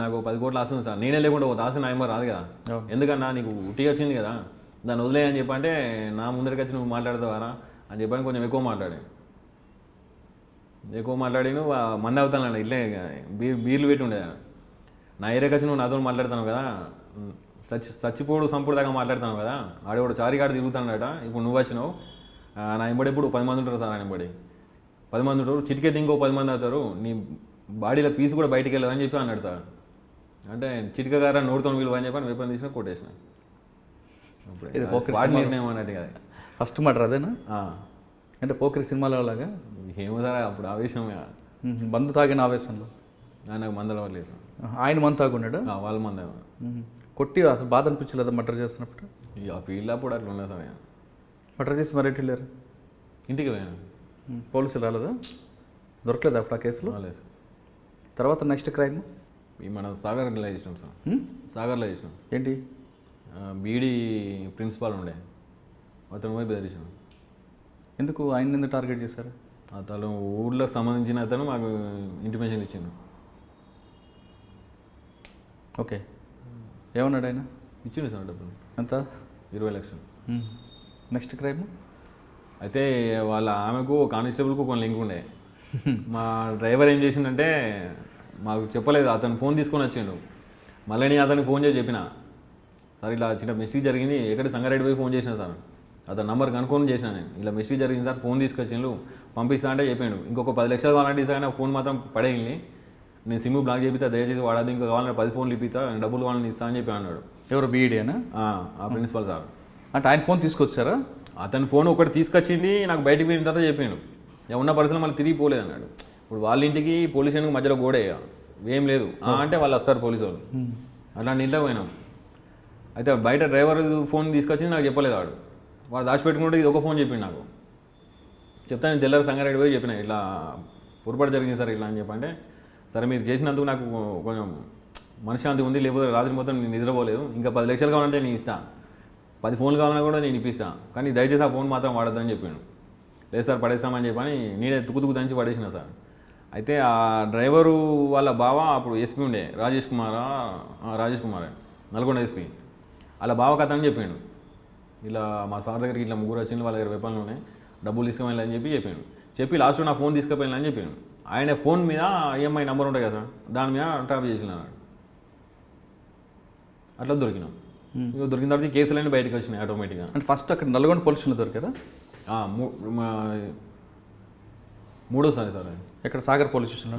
నాకు 10 కోట్ల ఆశ ఉంది సార్, నేనే లేకుండా ఒక ఆశ నాయమో రాదు కదా. ఎందుకన్నా నీకు ఉట్టి వచ్చింది కదా, దాన్ని వదిలేయని చెప్పంటే నా ముందరికి వచ్చి నువ్వు మాట్లాడతావారా అని చెప్పని కొంచెం ఎక్కువ మాట్లాడి నువ్వు మంది అవుతాను ఇట్లే బీర్లు పెట్టి ఉండే. నా ఏరియాకి వచ్చి నువ్వు నాతో మాట్లాడుతున్నావు కదా, చచ్చిపోడు సంపుడు దాకా మాట్లాడుతున్నావు కదా. ఆడేవాడు చారికాడు తిరుగుతాడట. ఇప్పుడు నువ్వు వచ్చినావు, నా ఎంబడి ఇప్పుడు 10 మంది ఉంటారు సార్. ఆయన ఎంబడి 10 మంది ఉంటారు, చిటికెత్తి ఇంకో 10 మంది అవుతారు, నీ బాడీలో పీస్ కూడా బయటికి వెళ్ళదని చెప్పి అన్నాడు. చిటిక చిటికగారా నోడుతో విలువ అని చెప్పి వేపని తీసుకుని కొట్టేసిన. నిర్ణయం అన్నట్టు కదా. ఫస్ట్ మర్డర్ అదేనా? అంటే పోకరి సినిమాలో లాగా ఏమో సార్, అప్పుడు ఆవేశంగా మందు తాగిన ఆవేశంలో. నాకు మందల లేదు. ఆయన మందు తాగున్నాడు, వాళ్ళ మంద. కొట్టి అసలు బాధ అనిపించలేదా మర్డర్ చేస్తున్నప్పుడు? ఆ ఫీల్డ్ అప్పుడు అట్లా ఉన్నది సార్. మర్డర్ చేసి మరి ఎటు వెళ్ళారు? ఇంటికి పోయాను. పోలీసులు రాలేదా? దొరకలేదా అప్పుడు ఆ కేసులో? లేదు. తర్వాత నెక్స్ట్ క్రైమ్ మనం సాగర్లో చేసినాం సార్. సాగర్లో చేసినాం. ఏంటి? బీడీ ప్రిన్సిపాల్ ఉండే, అతను పోయి బెదిరించాను. ఎందుకు ఆయన ఎందుకు టార్గెట్ చేశారు? అతను ఊళ్ళో సంబంధించిన అతను మాకు ఇంటిమేషన్ ఇచ్చిండు. ఓకే. ఏమన్నాడు ఆయన? ఇచ్చిండు సార్ డబ్బులు. ఎంత? 20 లక్షలు. నెక్స్ట్ క్రైమ్ అయితే వాళ్ళ ఆమెకు కానిస్టేబుల్కు కొన్ని లింక్ ఉండే. మా డ్రైవర్ ఏం చేసిండంటే మాకు చెప్పలేదు, అతను ఫోన్ తీసుకొని వచ్చిండు. మళ్ళీ నేను అతనికి ఫోన్ చేసి చెప్పిన, సార్ ఇలా చిన్న మిస్టేక్ జరిగింది, ఎక్కడ సంగారెడ్డి పోయి ఫోన్ చేసిన సార్, అతను నంబర్ కనుక్కొని చేసిన నేను, ఇలా మిస్టేక్ జరిగింది సార్, ఫోన్ తీసుకొచ్చిండు, పంపిస్తా అంటే చెప్పాడు. ఇంకొక 10 లక్షలు కావాలంటే ఇస్తాను, ఫోన్ మాత్రం పడేయండి, నేను సిమ్ బ్లాక్ చేపిస్తా, దయచేసి వాడదు, ఇంకా కావాలంటే 10 ఫోన్లు ఇప్పిస్తా, డబ్బులు కావాలని ఇస్తా అని చెప్పి అన్నాడు. ఎవరు? బీఈడీనా? ఆ ప్రిన్సిపల్ సార్. అంటే ఆయన ఫోన్ తీసుకొచ్చారా? అతని ఫోన్ ఒకటి తీసుకొచ్చింది, నాకు బయటికి పోయిన తర్వాత చెప్పాడు. ఉన్న పరిస్థితులు మళ్ళీ తిరిగి పోలేదు అన్నాడు. ఇప్పుడు వాళ్ళ ఇంటికి పోలీస్ స్టేషన్కి మధ్యలో గోడే ఏం లేదు అంటే వాళ్ళు వస్తారు పోలీసు వాళ్ళు. అట్లాంటి ఇంట్లో పోయినాం. అయితే బయట డ్రైవర్ ఫోన్ తీసుకొచ్చింది, నాకు చెప్పలేదు. వాడు దాచిపెట్టుకుంటే ఇది ఒక ఫోన్ చెప్పిండు నాకు. చెప్తా నేను తెల్లారి సంగారెడ్డి పోయి చెప్పిన, ఇట్లా పొరపాటు జరిగింది సార్ ఇట్లా అని చెప్పంటే, సరే మీరు చేసినందుకు నాకు కొంచెం మనశ్శాంతి ఉంది, లేకపోతే రాత్రి మొత్తం నేను నిద్రపోలేదు, ఇంకా 10 లక్షలు కావాలంటే నేను ఇస్తా, 10 ఫోన్లు కావాలన్నా కూడా నేను ఇప్పిస్తాను, కానీ దయచేసి ఆ ఫోన్ మాత్రం వాడద్దని చెప్పాను. లేదు సార్ పడేస్తామని చెప్పని నేనే తుక్కు దంచి పడేసిన సార్. అయితే ఆ డ్రైవరు వాళ్ళ బావ అప్పుడు ఎస్పీ ఉండే, రాజేష్ కుమార్ నల్గొండ ఎస్పీ, వాళ్ళ బావ కథ అని చెప్పాడు. ఇలా మా సార్ దగ్గరికి ఇట్లా 3 వచ్చింది, వాళ్ళ దగ్గర వెపన్లు ఉన్నాయి, డబ్బులు తీసుకుపోయినా అని చెప్పి లాస్ట్లో నా ఫోన్ తీసుకుపోయినా అని చెప్పాను. ఆయన ఫోన్ మీద ఈఎంఐ నెంబర్ ఉంటుంది కదా సార్, దాని మీద ట్రాప్ చేసిన. అట్లా దొరికినాం. దొరికిన తర్వాత కేసులన్నీ బయటకు వచ్చినాయి ఆటోమేటిక్గా. అంటే ఫస్ట్ అక్కడ నల్గొండ పోలీసులు దొరికారా? మూడోసారి సార్. ఇక్కడ సాగర్ పోలీస్ స్టేషన్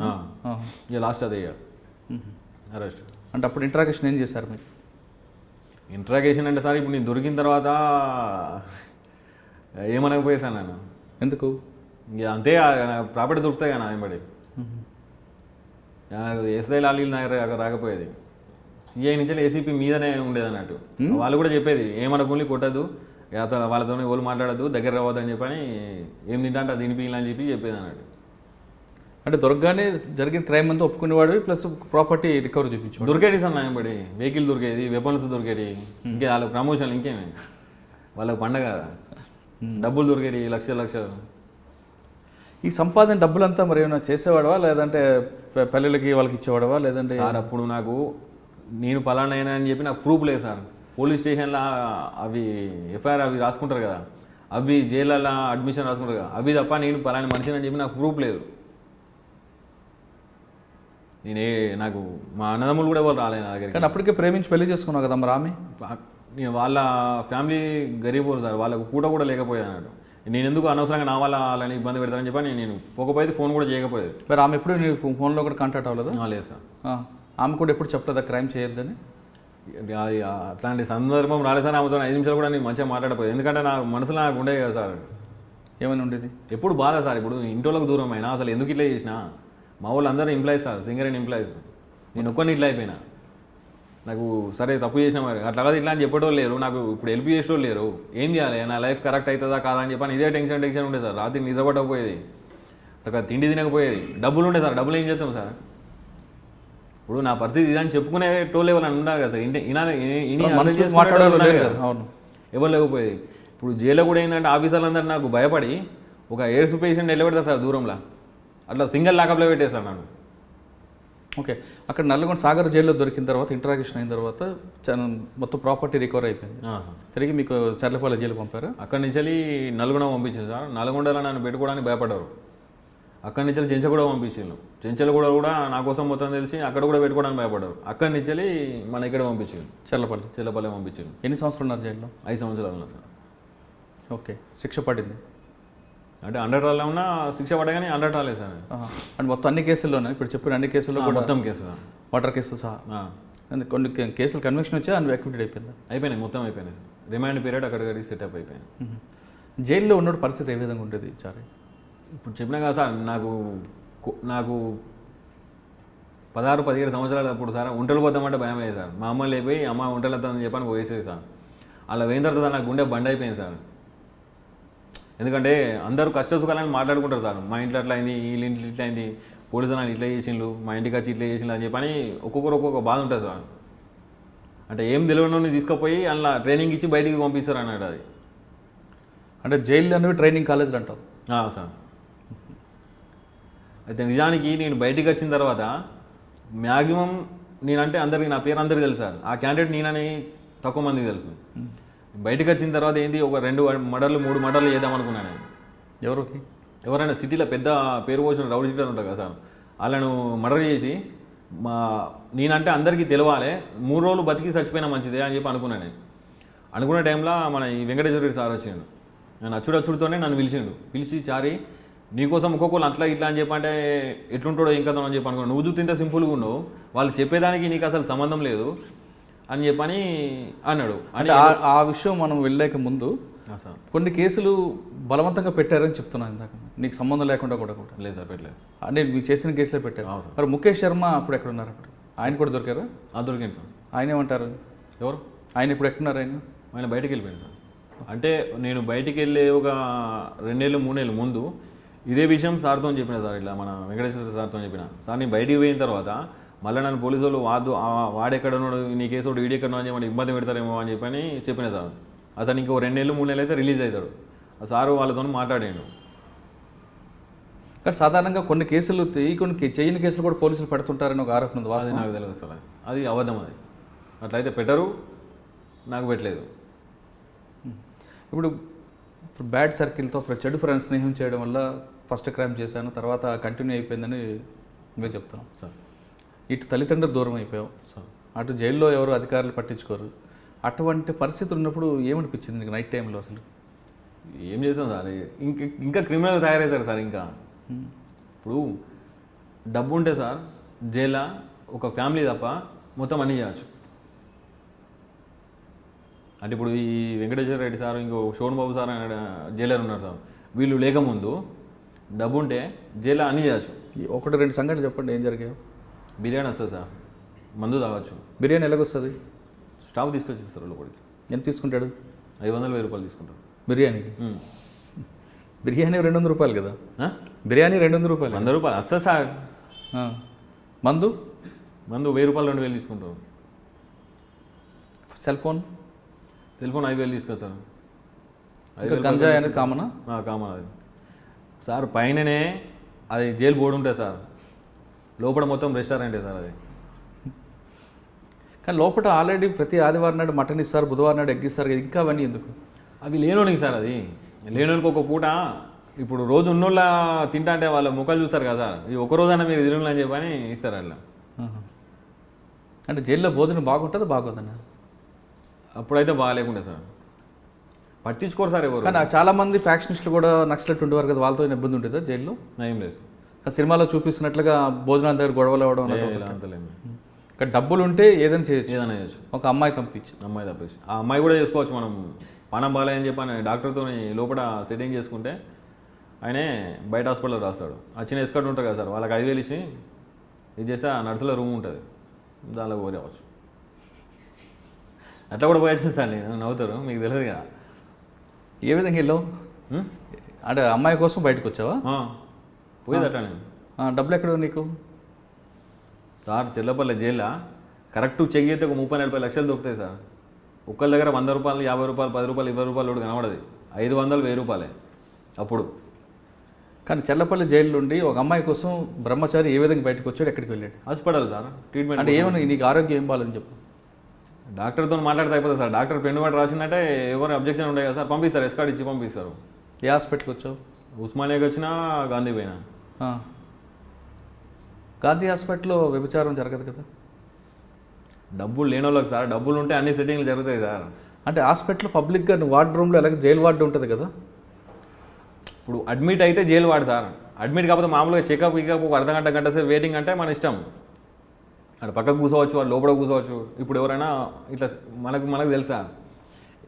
ఇక లాస్ట్ అదే అరెస్ట్. అంటే అప్పుడు ఇంట్రాగేషన్ ఏం చేశారు మీరు? ఇంట్రాగేషన్ అంటే సార్, ఇప్పుడు నేను దొరికిన తర్వాత ఏమనకపోయేసాను నేను. ఎందుకు? ఇక అంతే, ప్రాపర్టీ దొరుకుతాయి కదా వెంబడి. ఎస్ఐ లాలీలు నాకు రాకపోయేది, సిఐ నుంచి ఏసీపీ మీదనే ఉండేది అన్నట్టు. వాళ్ళు కూడా చెప్పేది ఏమనకుండా కొట్టద్దు, వాళ్ళతో ఎవరు మాట్లాడద్దు, దగ్గర రావద్దు అని చెప్పని, ఏం తింటా అంటే తినిపించాలని చెప్పేది అన్నట్టు. అంటే దొరకగానే జరిగిన క్రైమ్ అంతా ఒప్పుకునేవాడు, ప్లస్ ప్రాపర్టీ రికవర్ చూపించు. దొరికేది సార్ నాయంబడి, వెహికల్ దొరికేది, వెపన్స్ దొరికేది, ఇంకా వాళ్ళకి ప్రమోషన్ ఇంకేమే, వాళ్ళకి పండగ డబ్బులు దొరికేది లక్షలు. ఈ సంపాదన డబ్బులంతా మరి ఏమైనా చేసేవాడవా, లేదంటే పల్లెలకి వాళ్ళకి ఇచ్చేవాడవా, లేదంటే? సార్ అప్పుడు నాకు నేను పలానా అయినా అని చెప్పి నాకు ప్రూఫ్ లేదు సార్. పోలీస్ స్టేషన్లో అవి ఎఫ్ఐఆర్ అవి రాసుకుంటారు కదా, అవి జైళ్ళలో అడ్మిషన్ రాసుకుంటారు కదా, అవి తప్ప నేను పలానా మనిషిని అని చెప్పి నాకు ప్రూఫ్ లేదు. నాకు మా అన్నదమ్ములు కూడా ఎవరు రాలేదు నా దగ్గరికి. కానీ అప్పటికే ప్రేమించి పెళ్లి చేసుకున్నావు కదా మరి ఆమె. నేను వాళ్ళ ఫ్యామిలీ గరీబ్ సార్, వాళ్ళకు పూట కూడా లేకపోయేది అన్నట్టు. నేను ఎందుకు అనవసరంగా నా వల్ల వాళ్ళని ఇబ్బంది పెడతానని చెప్పి నేను పోకపోయేది, ఫోన్ కూడా చేయకపోయేది. మరి ఆమె ఎప్పుడు నీకు ఫోన్లో కూడా కాంటాక్ట్ అవ్వలేదు? లేదు సార్. ఆమె కూడా ఎప్పుడు చెప్పలేదా క్రైమ్ చేయొద్దని? అది అట్లాంటి సందర్భం రాలేదు సార్. ఆమెతో 5 నిమిషాలు కూడా నేను మంచిగా మాట్లాడపోయేది, ఎందుకంటే నా మనసులో నాకు ఉండేది కదా సార్. ఏమైనా ఉండేది? ఎప్పుడు బాధ సార్. ఇప్పుడు ఇంట్లోకి దూరం అయినా అసలు ఎందుకు ఇట్లా చేసినా, మా వాళ్ళు అందరూ employees sir, singer and employees. నేను ఒక్కరిని ఇట్లా అయిపోయినా. నాకు సరే తప్పు చేసినా మరి అట్లా కాదు ఇట్లా అని చెప్పేటోళ్ళు లేరు, నాకు ఇప్పుడు హెల్ప్ చేసేటోళ్ళు లేరు. ఏం చేయాలి, నా లైఫ్ కరెక్ట్ అవుతుందా కాదా అని చెప్పని ఇదే టెన్షన్ ఉండేది సార్. రాత్రి నిద్రపట్టకపోయేది, చక్కగా తిండి తినకపోయేది. డబ్బులు ఉండే సార్, డబ్బులు ఏం చేస్తాం సార్. ఇప్పుడు నా పరిస్థితి ఇదని చెప్పుకునే టోళ్ళు ఎవరైనా ఉండాలి కదా సార్. అవును, ఎవరు లేకపోయేది. ఇప్పుడు జైల్లో కూడా ఏంటంటే ఆఫీసర్లందరూ నాకు భయపడి ఒక ఎయిడ్స్ పేషెంట్ నిలబెడతారు సార్ దూరంలో, అట్లా సింగిల్ లాకప్లో పెట్టేశారు నన్ను. ఓకే, అక్కడ నల్గొండ సాగర్ జైల్లో దొరికిన తర్వాత ఇంటరాక్షన్ అయిన తర్వాత మొత్తం ప్రాపర్టీ రికవర్ అయిపోయింది. తిరిగి మీకు చర్లపల్లి జైలు పంపారు. అక్కడి నుంచి వెళ్ళి నల్గొండ పంపించింది సార్. నల్గొండలో నన్ను పెట్టుకోవడానికి భయపడ్డారు. అక్కడి నుంచి చెంచల్ కూడా పంపించారు. చెంచల్ కూడా నా కోసం మొత్తం తెలిసి అక్కడ కూడా పెట్టుకోవడానికి భయపడ్డారు. అక్కడి నుంచి వెళ్ళి మన ఇక్కడ పంపించారు, చెర్లపల్లి పంపించారు. ఎన్ని సంవత్సరాలు ఉన్నారు జైల్లో? 5 సంవత్సరాలు ఉన్నా సార్. ఓకే, శిక్ష పడింది అంటే 100 రాళ్ళలో ఉన్నా శిక్ష పడగానే 100 రాలేదు సార్. అంటే మొత్తం అన్ని కేసుల్లోనే ఇప్పుడు చెప్పిన అన్ని కేసుల్లో కూడా మొత్తం కేసు మర్డర్ కేసు సహా కొన్ని కేసులు కన్విక్షన్ వచ్చి అన్ని అక్విటెడ్ అయిపోయింది. అయిపోయినాయి, మొత్తం అయిపోయినాయి సార్. రిమాండ్ పీరియడ్ అక్కడికి సెటప్ అయిపోయింది. జైల్లో ఉన్న పరిస్థితి ఏ విధంగా ఉంటుంది చారి? ఇప్పుడు చెప్పినా కదా సార్, నాకు 16-17 సంవత్సరాలు అప్పుడు సార్ ఒంటలు పోతామంటే భయం అయ్యేది సార్. మా అమ్మ లేపోయి అమ్మ ఒంటలు వస్తుందని చెప్పని పోయేసేది సార్. అలా పోయిన తర్వాత నాకు గుండె బండ్ అయిపోయింది సార్. ఎందుకంటే అందరూ కష్ట సుఖాలని మాట్లాడుకుంటారు సార్. మా ఇంట్లో అట్లా అయింది, వీళ్ళ ఇంట్లో ఇట్లా అయింది, పోలీసులు నన్ను ఇట్లా చేసిండ్రు, మా ఇంటికి వచ్చి ఇట్లా చేసిండ్రు అని చెప్పని ఒక్కొక్కరు ఒక్కొక్క బాధ ఉంటుంది సార్. అంటే ఏం తెలియని తీసుకుపోయి అలా ట్రైనింగ్ ఇచ్చి బయటికి పంపిస్తారు అన్నట్టు. అది అంటే జైలు అనేవి ట్రైనింగ్ కాలేజీలు అంటావు సార్. అయితే నిజానికి నేను బయటికి వచ్చిన తర్వాత మ్యాక్సిమం నేనంటే అందరికీ నా పేరు అందరికీ తెలుసు సార్. ఆ క్యాండిడేట్ నేనని తక్కువ మందికి తెలుసు. బయటకు వచ్చిన తర్వాత ఏంది ఒక 2 మర్డర్లు 3 మర్డర్లు చేద్దాం అనుకున్నాను నేను. ఎవరైనా సిటీలో పెద్ద పేరు పోసిన రౌడీ షీటర్ ఉంటారు కదా సార్, వాళ్ళను మర్డర్ చేసి నేనంటే అందరికీ తెలవాలి, 3 రోజులు బతికి చచ్చిపోయినా మంచిదే అని చెప్పి అనుకున్నాను నేను. అనుకునే టైంలో మన ఈ వెంకటేశ్వర రెడ్డి సార్ వచ్చిండు. నేను అచ్చుడచ్చుడితోనే నన్ను పిలిచి చారి నీకోసం ఒక్కొక్కరు అట్లా ఇట్లా అని చెప్పంటే ఎట్లుంటాడో ఇంకా అని చెప్పి అనుకున్నాను. నువ్వు చూస్తే సింపుల్గా ఉండవు, వాళ్ళు చెప్పేదానికి నీకు అసలు సంబంధం లేదు అని చెప్పని అన్నాడు. అంటే ఆ విషయం మనం వెళ్ళలేక ముందు కొన్ని కేసులు బలవంతంగా పెట్టారని చెప్తున్నాను ఇందాక, నీకు సంబంధం లేకుండా కూడా. లేదు సార్, పెట్టలేదు. అంటే మీరు చేసిన కేసులే పెట్టారు. మరి ముఖేష్ శర్మ అప్పుడు ఎక్కడ ఉన్నారు? అప్పుడు ఆయన కూడా దొరికారా? దొరికింది సార్. ఆయన ఏమంటారు? ఎవరు ఆయన ఇప్పుడు ఎక్కడున్నారు? ఆయన బయటకు వెళ్ళిపోయాడు సార్. అంటే నేను బయటికి వెళ్ళే ఒక 2 నెలలు 3 నెలలు ముందు ఇదే విషయం సార్తో చెప్పిన సార్. ఇట్లా మన వెంకటేశ్వర సార్తో చెప్పిన సార్, నేను బయటికి పోయిన తర్వాత మళ్ళీ నన్ను పోలీసు వాళ్ళు వాడెక్కడున్నాడు, నీ కేసు ఒకటి వీడెక్కడో అని చెప్పి ఇబ్బంది పెడతారేమో అని చెప్పని చెప్పిన సార్. అతను ఇంకో 2 నెలలు 3 నెలలు అయితే రిలీజ్ అవుతాడు. ఆ సారు వాళ్ళతో మాట్లాడాడు. కానీ సాధారణంగా కొన్ని కేసులు కొన్ని చేయని కేసులు కూడా పోలీసులు పెడుతుంటారని ఒక ఆరోపణ ఉంది. అది నాకు తెలియదు సార్, అది అబద్ధం. అది అట్లయితే పెట్టరు, నాకు పెట్టలేదు. ఇప్పుడు బ్యాడ్ సర్కిల్తో చెడు ఫ్రెండ్స్ స్నేహం చేయడం వల్ల ఫస్ట్ క్రైమ్ చేశాను, తర్వాత కంటిన్యూ అయిపోయిందని మేము చెప్తున్నాం సార్. ఇటు తల్లిదండ్రులు దూరం అయిపోయావు సార్, అటు జైల్లో ఎవరు అధికారులు పట్టించుకోరు. అటువంటి పరిస్థితులు ఉన్నప్పుడు ఏమనిపించింది నీకు నైట్ టైంలో? అసలు ఏం చేస్తాం సార్, ఇంకా క్రిమినల్ తయారవుతారు సార్. ఇంకా ఇప్పుడు డబ్బు ఉంటే సార్ జైల్లో ఒక ఫ్యామిలీ తప్ప మొత్తం అన్నీ చేయవచ్చు. అంటే ఇప్పుడు ఈ వెంకటేశ్వర రెడ్డి సార్, ఇంకో శోభన్ బాబు సార్ అనే జైలర్ ఉన్నారు సార్. వీళ్ళు లేకముందు డబ్బు ఉంటే జైల్లో అన్నీ చేయవచ్చు. 1-2 సంఘటనలు చెప్పండి, ఏం జరిగాయో. బిర్యానీ వస్తుంది సార్, మందు తాగొచ్చు. బిర్యానీ ఎలాగొస్తుంది? స్టాఫ్ తీసుకొచ్చేస్తారు లోపలికి. ఎంత తీసుకుంటాడు? 500-1000 రూపాయలు తీసుకుంటారు బిర్యానీకి. బిర్యానీ 200 రూపాయలు కదా? బిర్యానీ 200 రూపాయలు. 100 రూపాయలు వస్తుంది సార్. మందు 1000 రూపాయలు 2000 తీసుకుంటారు. సెల్ ఫోన్ 5000 తీసుకొస్తారు. గంజాయి అనేది కామనా? కామన్ అది సార్. పైననే అది జైలు బోర్డు ఉంటుంది సార్, లోపల మొత్తం రెస్టారెంటే సార్ అది. కానీ లోపల ఆల్రెడీ ప్రతి ఆదివారం నాడు మటన్ ఇస్తారు, బుధవారం నాడు ఎగ్ ఇస్తారు, ఇంకా అవన్నీ ఎందుకు? అవి లేనోనికి సార్. అది లేనోనికి ఒక పూట. ఇప్పుడు రోజు ఉన్నోళ్ళ తింటా అంటే వాళ్ళ ముఖాలు చూస్తారు కదా, ఈ ఒక రోజైనా మీరు తిరుగులు అని చెప్పని ఇస్తారు అట్లా. ఆహా. అంటే జైల్లో భోజనం బాగుంటుందా బాగోదన్నా? అప్పుడైతే బాగాలేకుండే సార్, పట్టించుకోరు సార్ ఎవరు. కానీ చాలామంది ఫ్యాక్షనిస్టులు కూడా నక్సలెట్ ఉండేవారు కదా, వాళ్ళతో ఏమైనా ఇబ్బంది ఉంటుందా జైల్లో? ఏం లేదు సార్. కానీ సినిమాలో చూపిస్తున్నట్లుగా భోజనాల దగ్గర గొడవలు అవ్వడం ఏ, అలాంటివి ఇలా ఉంటాయి. అంతలేదు. కానీ డబ్బులు ఉంటే ఏదైనా చేయొచ్చు. ఏదైనా చేయొచ్చు. ఒక అమ్మాయి పంపించి అమ్మాయి తప్పేసి ఆ అమ్మాయి కూడా చేసుకోవచ్చు. మనం పానం బాగాలేదని చెప్పని డాక్టర్తో లోపల సెట్టింగ్ చేసుకుంటే ఆయనే బయట హాస్పిటల్లో రాస్తాడు. ఆ చిన్న ఎస్కట్ ఉంటారు కదా సార్, వాళ్ళకి 5,000 ఇచ్చి ఇది చేస్తే ఆ నర్సుల రూమ్ ఉంటుంది, దానిలో పోరేవచ్చు. అట్లా కూడా పోయొచ్చు సార్. నేను నవ్వుతారు, మీకు తెలియదు కదా. ఏ విధంగా వెళ్ళావు? అంటే అమ్మాయి కోసం బయటకు వచ్చావా? పోయేది అట్లా నేను. డబ్బులు ఎక్కడ నీకు? సార్ చెల్లపల్లి జైల్లో కరెక్ట్ చెక్ చేస్తే ఒక 30-40 లక్షలు దొరుకుతాయి సార్. ఒక్కళ్ళ దగ్గర 100 రూపాయలు, 50 రూపాయలు, 10 రూపాయలు, 20 రూపాయలు కూడా కనబడదు. 500, 1000 రూపాయలే అప్పుడు. కానీ చెల్లపల్లి జైలు నుండి ఒక అమ్మాయి కోసం బ్రహ్మచారి ఏ విధంగా బయటకు వచ్చాడు, ఎక్కడికి వెళ్ళాడు? Hospital sir treatment. అంటే ఏమన్నా నీకు ఆరోగ్యం ఏం బాగాలని చెప్పు. డాక్టర్తో మాట్లాడితే అయిపోతుంది సార్. డాక్టర్ పెన్ను వాటి రాసిందంటే ఎవరు అబ్జెక్షన్ ఉండే కదా సార్, పంపిస్తారు, ఎస్కార్డ్ ఇచ్చి పంపిస్తారు. ఏ హాస్పిటల్కి వచ్చావు? ఉస్మానియాకి వచ్చినా, గాంధీ పోయినా. గాంధీ హాస్పిటల్లో వ్యభిచారం జరగదు కదా? డబ్బులు లేని వాళ్ళకి సార్, డబ్బులు ఉంటే అన్ని సెట్టింగ్లు జరుగుతాయి సార్. అంటే హాస్పిటల్ పబ్లిక్గా వార్డ్ రూమ్లో అలాగే జైలు వార్డు ఉంటుంది కదా? ఇప్పుడు అడ్మిట్ అయితే జైలు వాడు సార్. అడ్మిట్ కాకపోతే మామూలుగా చెకప్ ఒక అర్ధగంట, గంట సేపు వెయిటింగ్ అంటే మన ఇష్టం. అక్కడ పక్కకు కూర్చోవచ్చు, వాళ్ళు లోపల కూర్చోవచ్చు. ఇప్పుడు ఎవరైనా ఇట్లా మనకు తెలుసా,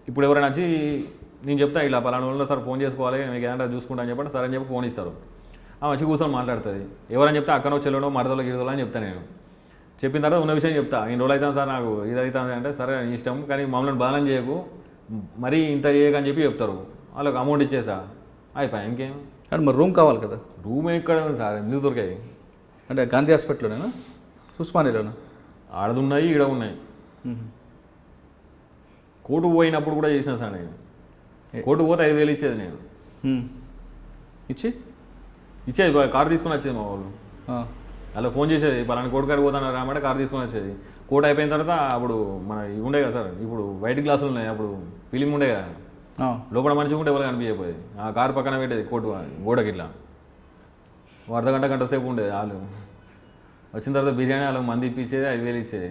ఇప్పుడు ఎవరైనా వచ్చి నేను చెప్తా ఇలా పలానా వాళ్ళు సార్ ఫోన్ చేసుకోవాలి, మీకు ఏదైనా చూసుకుంటా అని చెప్పండి, సరే అని చెప్పి ఫోన్ ఇస్తారు. వచ్చి కూర్చొని మాట్లాడుతుంది. ఎవరని చెప్తే అక్కనో చెల్లడో మరదలో గిరదలో అని చెప్తాను నేను. చెప్పిన తర్వాత ఉన్న విషయం చెప్తా, ఇన్ని రోజులు అవుతాను సార్ నాకు ఇది అవుతుంది అంటే, సరే ఇష్టం కానీ మమ్మల్ని బాధం చేయకు, మరీ ఇంత చేయకని చెప్పి చెప్తారు. వాళ్ళకి అమౌంట్ ఇచ్చేసా అయిపోయా, ఇంకేం. కానీ మరి రూమ్ కావాలి కదా? రూమ్ ఎక్కడ ఉంది సార్, ఎందుకు దొరికాయి? అంటే గాంధీ హాస్పిటల్లోనేనా, ఉస్మానియాలోనా? ఆడదున్నాయి, ఈడ ఉన్నాయి. కోర్టు పోయినప్పుడు కూడా చేసిన సార్ నేను. కోర్టు పోతే 5,000 ఇచ్చేది నేను. ఇచ్చేది కారు తీసుకొని వచ్చేది మా వాళ్ళు. అలా ఫోన్ చేసేది, పలానా కోర్టు కాడికి పోతాను రామంటే కారు తీసుకొని వచ్చేది. కోర్టు అయిపోయిన తర్వాత అప్పుడు మన ఇవి ఉండే కదా సార్, ఇప్పుడు వైట్ గ్లాసులు ఉన్నాయి, అప్పుడు ఫిలిం ఉండే కదా, లోపల మంచిగా ఉంటే ఎవరు కనిపించకపోయేది. ఆ కారు పక్కన పెట్టేది కోర్టు గోడకి ఇట్లా. అర్ధగంట, గంట సేపు ఉండేది. వాళ్ళు వచ్చిన తర్వాత బిర్యానీ వాళ్ళకి మంది ఇప్పించేది, 5,000 ఇచ్చేది.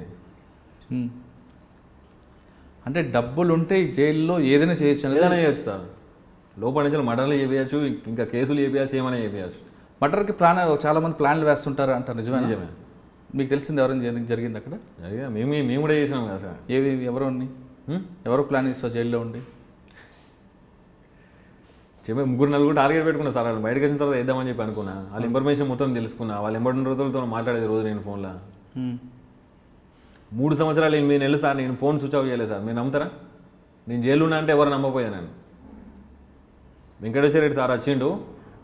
అంటే డబ్బులు ఉంటే ఈ జైల్లో ఏదైనా చేయొచ్చు? ఏదైనా చేయొచ్చు సార్. లోపల నుంచి మర్డర్లు చేపించచ్చు, ఇంకా కేసులు చేపించచ్చు, ఏమైనా చేపించచ్చు. మర్డర్కి చాలా మంది ప్లాన్లు వేస్తుంటారు అంటారు, నిజమే? నిజమే. మీకు తెలిసింది ఎవరైనా జరిగింది అక్కడ? మేము కూడా చేసినాం కదా సార్. ఎవరు ఎవరు ప్లాన్ చేస్తావు జైల్లో ఉండి? చెప్పే 3-4 టార్గెట్ పెట్టుకున్నా సార్. వాళ్ళు బయటకు వచ్చిన తర్వాత వేద్దామని చెప్పి అనుకున్నా. వాళ్ళ ఇన్ఫర్మేషన్ మొత్తం తెలుసుకున్నా. వాళ్ళు ఎంబడిన రోజులతో మాట్లాడేది రోజు నేను ఫోన్లో. 3 సంవత్సరాలు 8 నెలలు సార్ నేను ఫోన్ స్విచ్ ఆఫ్ చేయలేదు సార్. మీరు నమ్ముతారా? నేను జైలు ఉన్నా అంటే ఎవరు నమ్మపోయా. నేను వెంకటేశ్వర రెడ్డి సార్ వచ్చిండు,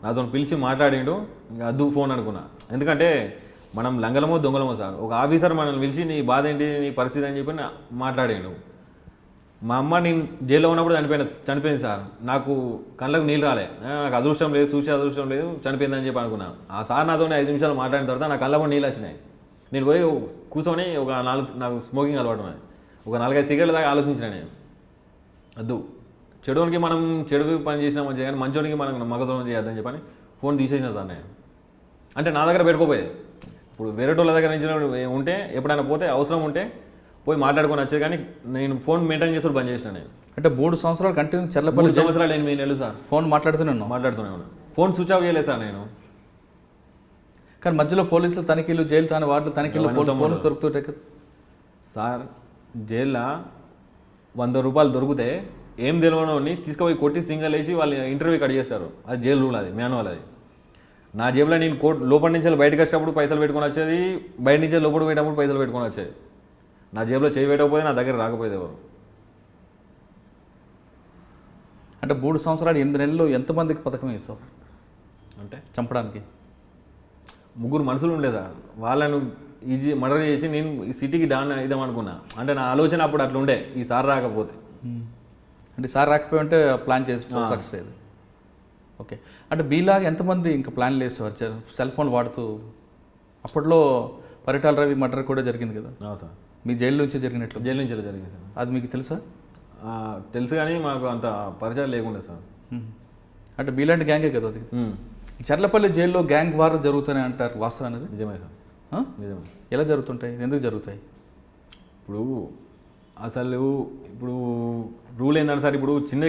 నాతో పిలిచి మాట్లాడిండు, ఇంకా అద్దు ఫోన్ అనుకున్నా. ఎందుకంటే మనం లంగలమో దొంగలమో సార్. ఒక ఆఫీసర్ మనల్ని పిలిచి నీ బాధ ఏంటి, నీ పరిస్థితి అని చెప్పి మాట్లాడిండు. మా అమ్మ నేను జైల్లో ఉన్నప్పుడు చనిపోయింది సార్. నాకు కళ్ళకు నీళ్ళు రాలే, నాకు అదృష్టం లేదు, చూసే అదృష్టం లేదు, చనిపోయిందని చెప్పి అనుకున్నా. ఆ సార్ నాతో 5 నిమిషాలు మాట్లాడిన తర్వాత నా కళ్ళకు నీళ్ళు వచ్చినాయి. నేను పోయి కూర్చొని నాకు స్మోకింగ్ అలవాటు ఉన్నది. ఒక 4-5 సిగరెట్ల దాకా ఆలోచించిన నేను. వద్దు, చెడునికి మనం చెడు పని చేసినా మంచిగా, కానీ మంచోనికి మనం మగదోనం చేయొద్దని చెప్పని ఫోన్ తీసేసిన సార్ నేను. అంటే నా దగ్గర పెట్టుకోపోయేది. ఇప్పుడు వేరే వాళ్ళ దగ్గర నుంచి ఉంటే ఎప్పుడైనా పోతే అవసరం ఉంటే పోయి మాట్లాడుకొని వచ్చేది, కానీ నేను ఫోన్ మెయింటైన్ చేస్తూ బంద్ చేసిన నేను. అంటే 3 సంవత్సరాలు కంటిన్యూ చెల్లపల్లి 3 సంవత్సరాలు 8 నెలలు సార్ ఫోన్ మాట్లాడుతూనే ఉన్నాను. ఫోన్ స్విచ్ ఆఫ్ చేయలేదు సార్ నేను. కానీ మధ్యలో పోలీసులు తనిఖీలు, జైలు వార్డులు తనిఖీలు, ఫోన్ దొరుకుతుంటాయి కదా సార్. జైల్లో 100 రూపాయలు దొరికితే ఏం తెలియని తీసుకుపోయి కొట్టి సింగల్ వేసి వాళ్ళు ఇంటర్వ్యూ కట్ చేస్తారు. అది జైలు రూల్, అది మాన్యువల్. అది నా జేబులో నేను లోపల నుంచి బయటకు వచ్చేటప్పుడు పైసలు పెట్టుకొని వచ్చేది, బయట నుంచి లోపల పోయేటప్పుడు పైసలు పెట్టుకొని వచ్చేది. నా జేబులో చేయి పెట్టకపోతే నా దగ్గర రాకపోయేది ఎవరు. అంటే 3 సంవత్సరాలు 8 నెలలు ఎంతమందికి పథకం వేసావు అంటే చంపడానికి? 3 మనుషులు ఉండేదా, వాళ్ళను ఈజీ మర్డర్ చేసి నేను ఈ సిటీకి డాన్ ఇద్దామనుకున్నా. అంటే నా ఆలోచన అప్పుడు అట్లా ఉండే, ఈ సార్ రాకపోతే. అంటే సార్ రాకపోయి ఉంటే ప్లాన్ చేసి సక్సెస్ అయ్యేది. ఓకే. అంటే బీలాగా ఎంతమంది ఇంకా ప్లాన్లు వేసేవారు సెల్ ఫోన్ వాడుతూ? అప్పట్లో పరిటాల రవి మర్డర్ కూడా జరిగింది కదా సార్. మీ జైలు నుంచి జరిగినట్లు? జైలు నుంచి జరిగింది సార్. అది మీకు తెలుసా? తెలుసు, కానీ మాకు అంత పరిచయం లేకుండా సార్. అంటే బీలాంటి గ్యాంగే కదా అది. చర్లపల్లి జైల్లో గ్యాంగ్ వార్ జరుగుతూనే అంటారు, వాస్తవం అనేది? నిజమే సార్. నిజమే. ఎలా జరుగుతుంటాయి, ఎందుకు జరుగుతాయి? ఇప్పుడు అసలు ఇప్పుడు రూల్ ఏంటంటే సార్, ఇప్పుడు చిన్న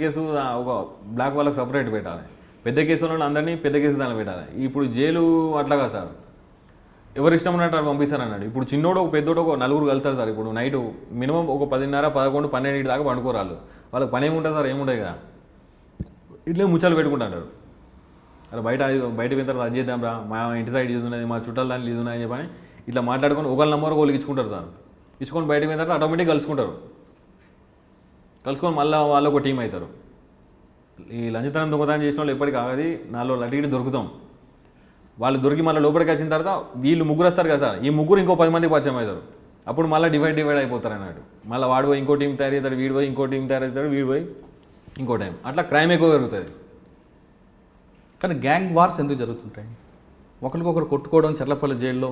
కేసు ఒక బ్లాక్ వాళ్ళకి సపరేట్ పెట్టాలి, పెద్ద కేసులను అందరినీ పెద్ద కేసు దాన్ని పెట్టాలి. ఇప్పుడు జైలు అట్లాగా సార్, ఎవరు ఇష్టం ఉన్నట్టు వాళ్ళు పంపిస్తారు అన్నాడు. ఇప్పుడు చిన్నోడు ఒక పెద్దోడు ఒక నలుగురు కలుస్తారు సార్. ఇప్పుడు నైట్ మినిమం ఒక 10:30, 11, 12 దాకా పండుకోరాళ్ళు. వాళ్ళకి పని ఏముంటుంది సార్, ఏముంటాయి కదా, ఇట్లే ముచ్చాలు పెట్టుకుంటారు. అరే బయట పోయిన తర్వాత అది చేద్దాం రా, మా ఇంటి సైడ్ ఇది ఉన్నది, మా చుట్టాలు దాంట్లో ఇది ఉన్నాయని చెప్పని ఇట్లా మాట్లాడుకొని ఒకళ్ళ నెంబర్ ఒకళ్ళు ఇచ్చుకుంటారు సార్. ఇచ్చుకొని బయటకు పోయిన తర్వాత ఆటోమేటిక్గా కలుసుకొని మళ్ళీ వాళ్ళు ఒక టీం అవుతారు. ఈ లంచతనం దొంగతనం చేసిన వాళ్ళు ఎప్పటికీ ఆగది, నాలో అటు దొరుకుతాం. వాళ్ళు దొరికి మళ్ళీ లోపలికి వచ్చిన తర్వాత వీళ్ళు ముగ్గురు వస్తారు కదా సార్, ఈ ముగ్గురు ఇంకో 10 మందికి పరిచయం అవుతారు. అప్పుడు మళ్ళీ డివైడ్ అయిపోతారు అన్నట్టు. మళ్ళీ వాడు పోయి ఇంకో టీం తయారవుతాడు, వీడు పోయి ఇంకో టీం తయారవుతాడు, వీడు పోయి ఇంకో టైం, అట్లా క్రైమ్ ఎక్కువ జరుగుతుంది. కానీ గ్యాంగ్ వార్స్ ఎందుకు జరుగుతుంటాయి? ఒకరికొకరు కొట్టుకోవడం, చర్లపల్లి జైల్లో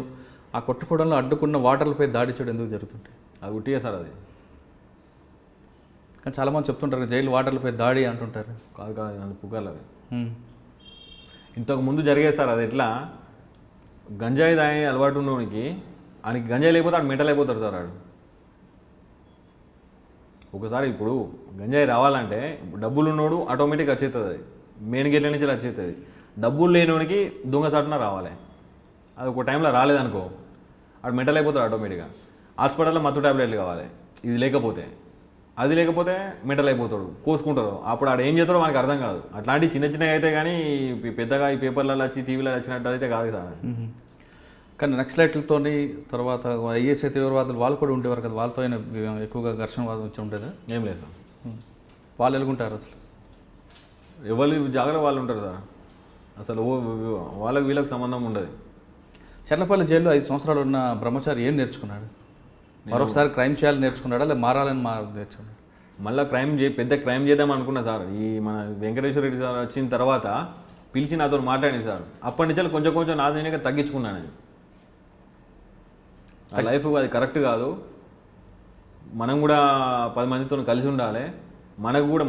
ఆ కొట్టుకోవడంలో అడ్డుకున్న వాటర్లపై దాడి చేయడం ఎందుకు జరుగుతుంటాయి? అది ఉట్టిగా సార్, అది కానీ చాలామంది చెప్తుంటారు జైలు వాటర్లపై దాడి అంటుంటారు. కాదు అది పుకార్లు అవి. ఇంతకు ముందు జరిగేది సార్. అది ఎట్లా, గంజాయి తాగి అలవాటు ఉన్నోడికి ఆయనకి గంజాయి లేకపోతే ఆడు మెంటల్ అయిపోతాడు సార్. ఆడు ఒకసారి ఇప్పుడు గంజాయి రావాలంటే డబ్బులు ఉన్నోడు ఆటోమేటిక్ వచ్చేస్తుంది, అది మెయిన్ గేట్ల నుంచి వచ్చేస్తుంది. డబ్బులు లేనివాడికి దొంగసాటున రావాలి. అది ఒక టైంలో రాలేదనుకో ఆడు మెంటల్ అయిపోతాడు ఆటోమేటిక్గా. హాస్పిటల్లో మత్తు ట్యాబ్లెట్లు కావాలి, ఇది లేకపోతే అది లేకపోతే మెంటల్ అయిపోతాడు, కోసుకుంటారు. అప్పుడు ఆడు ఏం చేస్తాడో మనకు అర్థం కాదు. అట్లాంటి చిన్నగా అయితే కానీ పెద్దగా ఈ పేపర్లలో వచ్చి టీవీలో వచ్చినట్టు అయితే కాదు సార్. కానీ నక్సలైట్లతో తర్వాత ఐఎస్ఐ తీవ్రవాదులు వాళ్ళు కూడా ఉండేవారు కదా, వాళ్ళతో అయినా ఎక్కువగా ఘర్షణ వచ్చి ఉండేదా? ఏం లేదు సార్. వాళ్ళు ఎలాగుంటారు అసలు? ఎవరు జాగ్రత్త వాళ్ళు ఉంటారు సార్. అసలు వాళ్ళకి వీళ్ళకి సంబంధం ఉండదు. చర్లపల్లి జైల్లో 5 సంవత్సరాలు ఉన్న బ్రహ్మచారి ఏం నేర్చుకున్నాడు? మరొకసారి క్రైమ్ చేయాలని నేర్చుకున్నాడా, లేదా మారాలని నేర్చుకున్నాడు? మళ్ళీ పెద్ద క్రైమ్ చేద్దాం అనుకున్నా సార్. ఈ మన వెంకటేశ్వర రెడ్డి సార్ వచ్చిన తర్వాత పిలిచి నాతో మాట్లాడింది సార్. అప్పటి నుంచి కొంచెం నాదైనా తగ్గించుకున్నాను. ఆ లైఫ్ అది కరెక్ట్ కాదు. మనం కూడా 10 మందితో కలిసి ఉండాలి.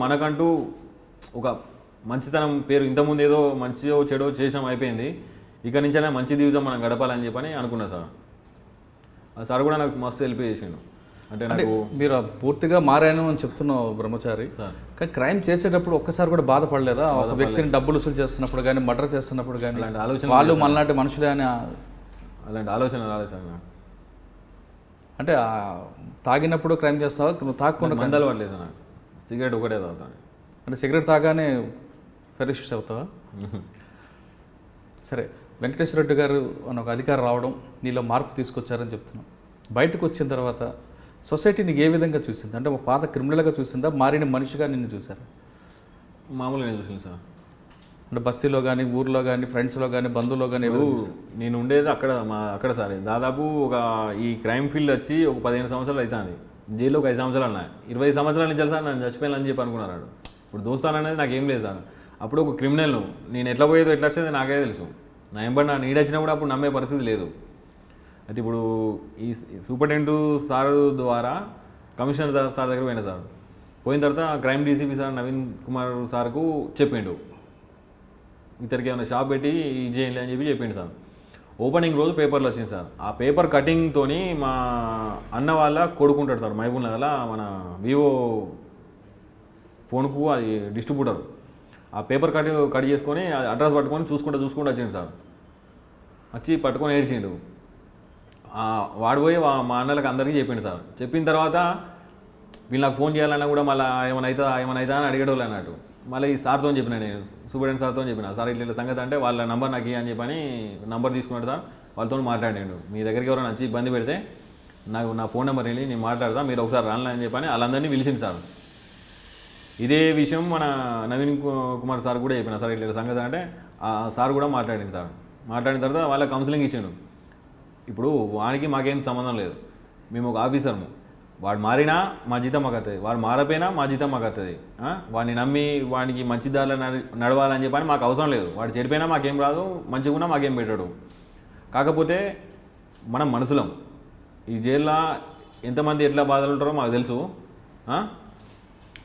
మనకంటూ ఒక మంచితనం పేరు, ఇంతకుముందు ఏదో మంచిదో చెడో చేసాం అయిపోయింది, ఇక నుంచి అయినా మంచి జీవితం మనం గడపాలని చెప్పని అనుకున్నా సార్. ఆ సార్ కూడా నాకు మస్తు హెల్ప్ చేసిండు. అంటే నాకు మీరు పూర్తిగా మారాను అని చెప్తున్నావు బ్రహ్మచారి సార్, కానీ క్రైమ్ చేసేటప్పుడు ఒక్కసారి కూడా బాధపడలేదా? ఒక వ్యక్తిని డబ్బులు వసూలు చేస్తున్నప్పుడు కానీ, మర్డర్ చేస్తున్నప్పుడు కానీ అలాంటి ఆలోచన వాళ్ళు మనలాంటి మనుషులే అని అలాంటి ఆలోచన రాలేదు సార్ నాకు. అంటే తాగినప్పుడు క్రైమ్ చేస్తావా? నువ్వు తాగకుండా మందలు పడలేదు నాకు, సిగరెట్ ఒకటే తాగుతాను. అంటే సిగరెట్ తాగానే ఫెరిష్ అవుతావా? సరే, వెంకటేశ్వర రెడ్డి గారు అని ఒక అధికారి రావడం, నీలో మార్పు తీసుకొచ్చారని చెప్తున్నాం. బయటకు వచ్చిన తర్వాత సొసైటీ నీకు ఏ విధంగా చూసింది? అంటే ఒక పాత క్రిమినల్గా చూసిందా, మారిన మనిషిగా నిన్ను చూసారా? మామూలుగా నేను చూసాను సార్. అంటే బస్తీలో కానీ, ఊర్లో కానీ, ఫ్రెండ్స్లో కానీ, బంధువులో కానీ? నేను ఉండేది అక్కడ సార్. దాదాపు ఈ క్రైమ్ ఫీల్డ్ వచ్చి ఒక 15 సంవత్సరాలు అవుతుంది. జైల్లో ఒక 5 సంవత్సరాలు ఉన్నాయి. 20 సంవత్సరాల నుంచి సార్ నన్ను చచ్చిపోయాలని చెప్పి అనుకున్నాడు. ఇప్పుడు దోస్తాను అనేది నాకేం లేదు సార్. అప్పుడు ఒక క్రిమినల్, నేను ఎట్లా పోయేదో ఎట్లా వచ్చేది నాకే తెలుసు. నా ఎంబడి నా నీడొచ్చినా కూడా అప్పుడు నమ్మే పరిస్థితి లేదు. అయితే ఇప్పుడు ఈ సూపరింటెండెంట్ సార్ ద్వారా కమిషనర్ సార్ దగ్గర పోయినా సార్. పోయిన తర్వాత crime DCP sir Naveen Kumar సార్కు చెప్పిండు, ఇతరికి ఏమైనా షాప్ పెట్టి ఇది చేయాలి అని చెప్పిండు సార్. ఓపెనింగ్ రోజు పేపర్లో వచ్చింది సార్. ఆ పేపర్ కటింగ్తోని మా అన్న వాళ్ళ కొడుకుంటాడు సార్, మహబూబ్ నగర్లో మన వివో ఫోన్కు అది డిస్ట్రిబ్యూటర్. ఆ పేపర్ కట్ చేసుకొని అడ్రస్ పట్టుకొని చూసుకుంటూ వచ్చిండు సార్. వచ్చి పట్టుకొని ఏడ్చిండు. వాడు పోయి మా అన్నలకు అందరికీ చెప్పిండు సార్. చెప్పిన తర్వాత వీళ్ళు నాకు ఫోన్ చేయాలన్నా కూడా మళ్ళీ ఏమైనా అవుతా అని అడిగేటోళ్ళు అన్నట్టు. మళ్ళీ ఈ సార్తో చెప్పిన, నేను సూపరింటెండెంట్ సార్తో చెప్పిన, సార్ ఇట్లా సంగతి అంటే వాళ్ళ నంబర్ నాకు అని చెప్పని నంబర్ తీసుకున్నాడు సార్. వాళ్ళతో మాట్లాడాడు, మీ దగ్గరికి ఎవరైనా వచ్చి ఇబ్బంది పెడితే నాకు నా ఫోన్ నెంబర్ వెళ్ళి నేను మాట్లాడతా, మీరు ఒకసారి రాను అని చెప్పని వాళ్ళందరినీ పిలిచింది సార్. ఇదే విషయం మన నవీన్ కుమార్ సార్ కూడా చెప్పిన, సార్ ఇట్లా సంగతి అంటే ఆ సార్ కూడా మాట్లాడింది సార్. మాట్లాడిన తర్వాత వాళ్ళ కౌన్సిలింగ్ ఇచ్చాను. ఇప్పుడు వానికి మాకేం సంబంధం లేదు, మేము ఒక ఆఫీసర్ము. వాడు మారినా మా జీతం మాకు వస్తుంది, వాడు మారపోయినా మా జీతం మాకు వస్తుంది. వాడిని నమ్మి వాడికి మంచి దారిలో నడవాలని చెప్పని మాకు అవసరం లేదు. వాడు చెడిపోయినా మాకేం రాదు, మంచిగా ఉన్నా మాకేం పెట్టాడు. కాకపోతే మనం మనుషులం. ఈ జైల్లో ఎంతమంది ఎట్లా బాధలు ఉంటారో మాకు తెలుసు.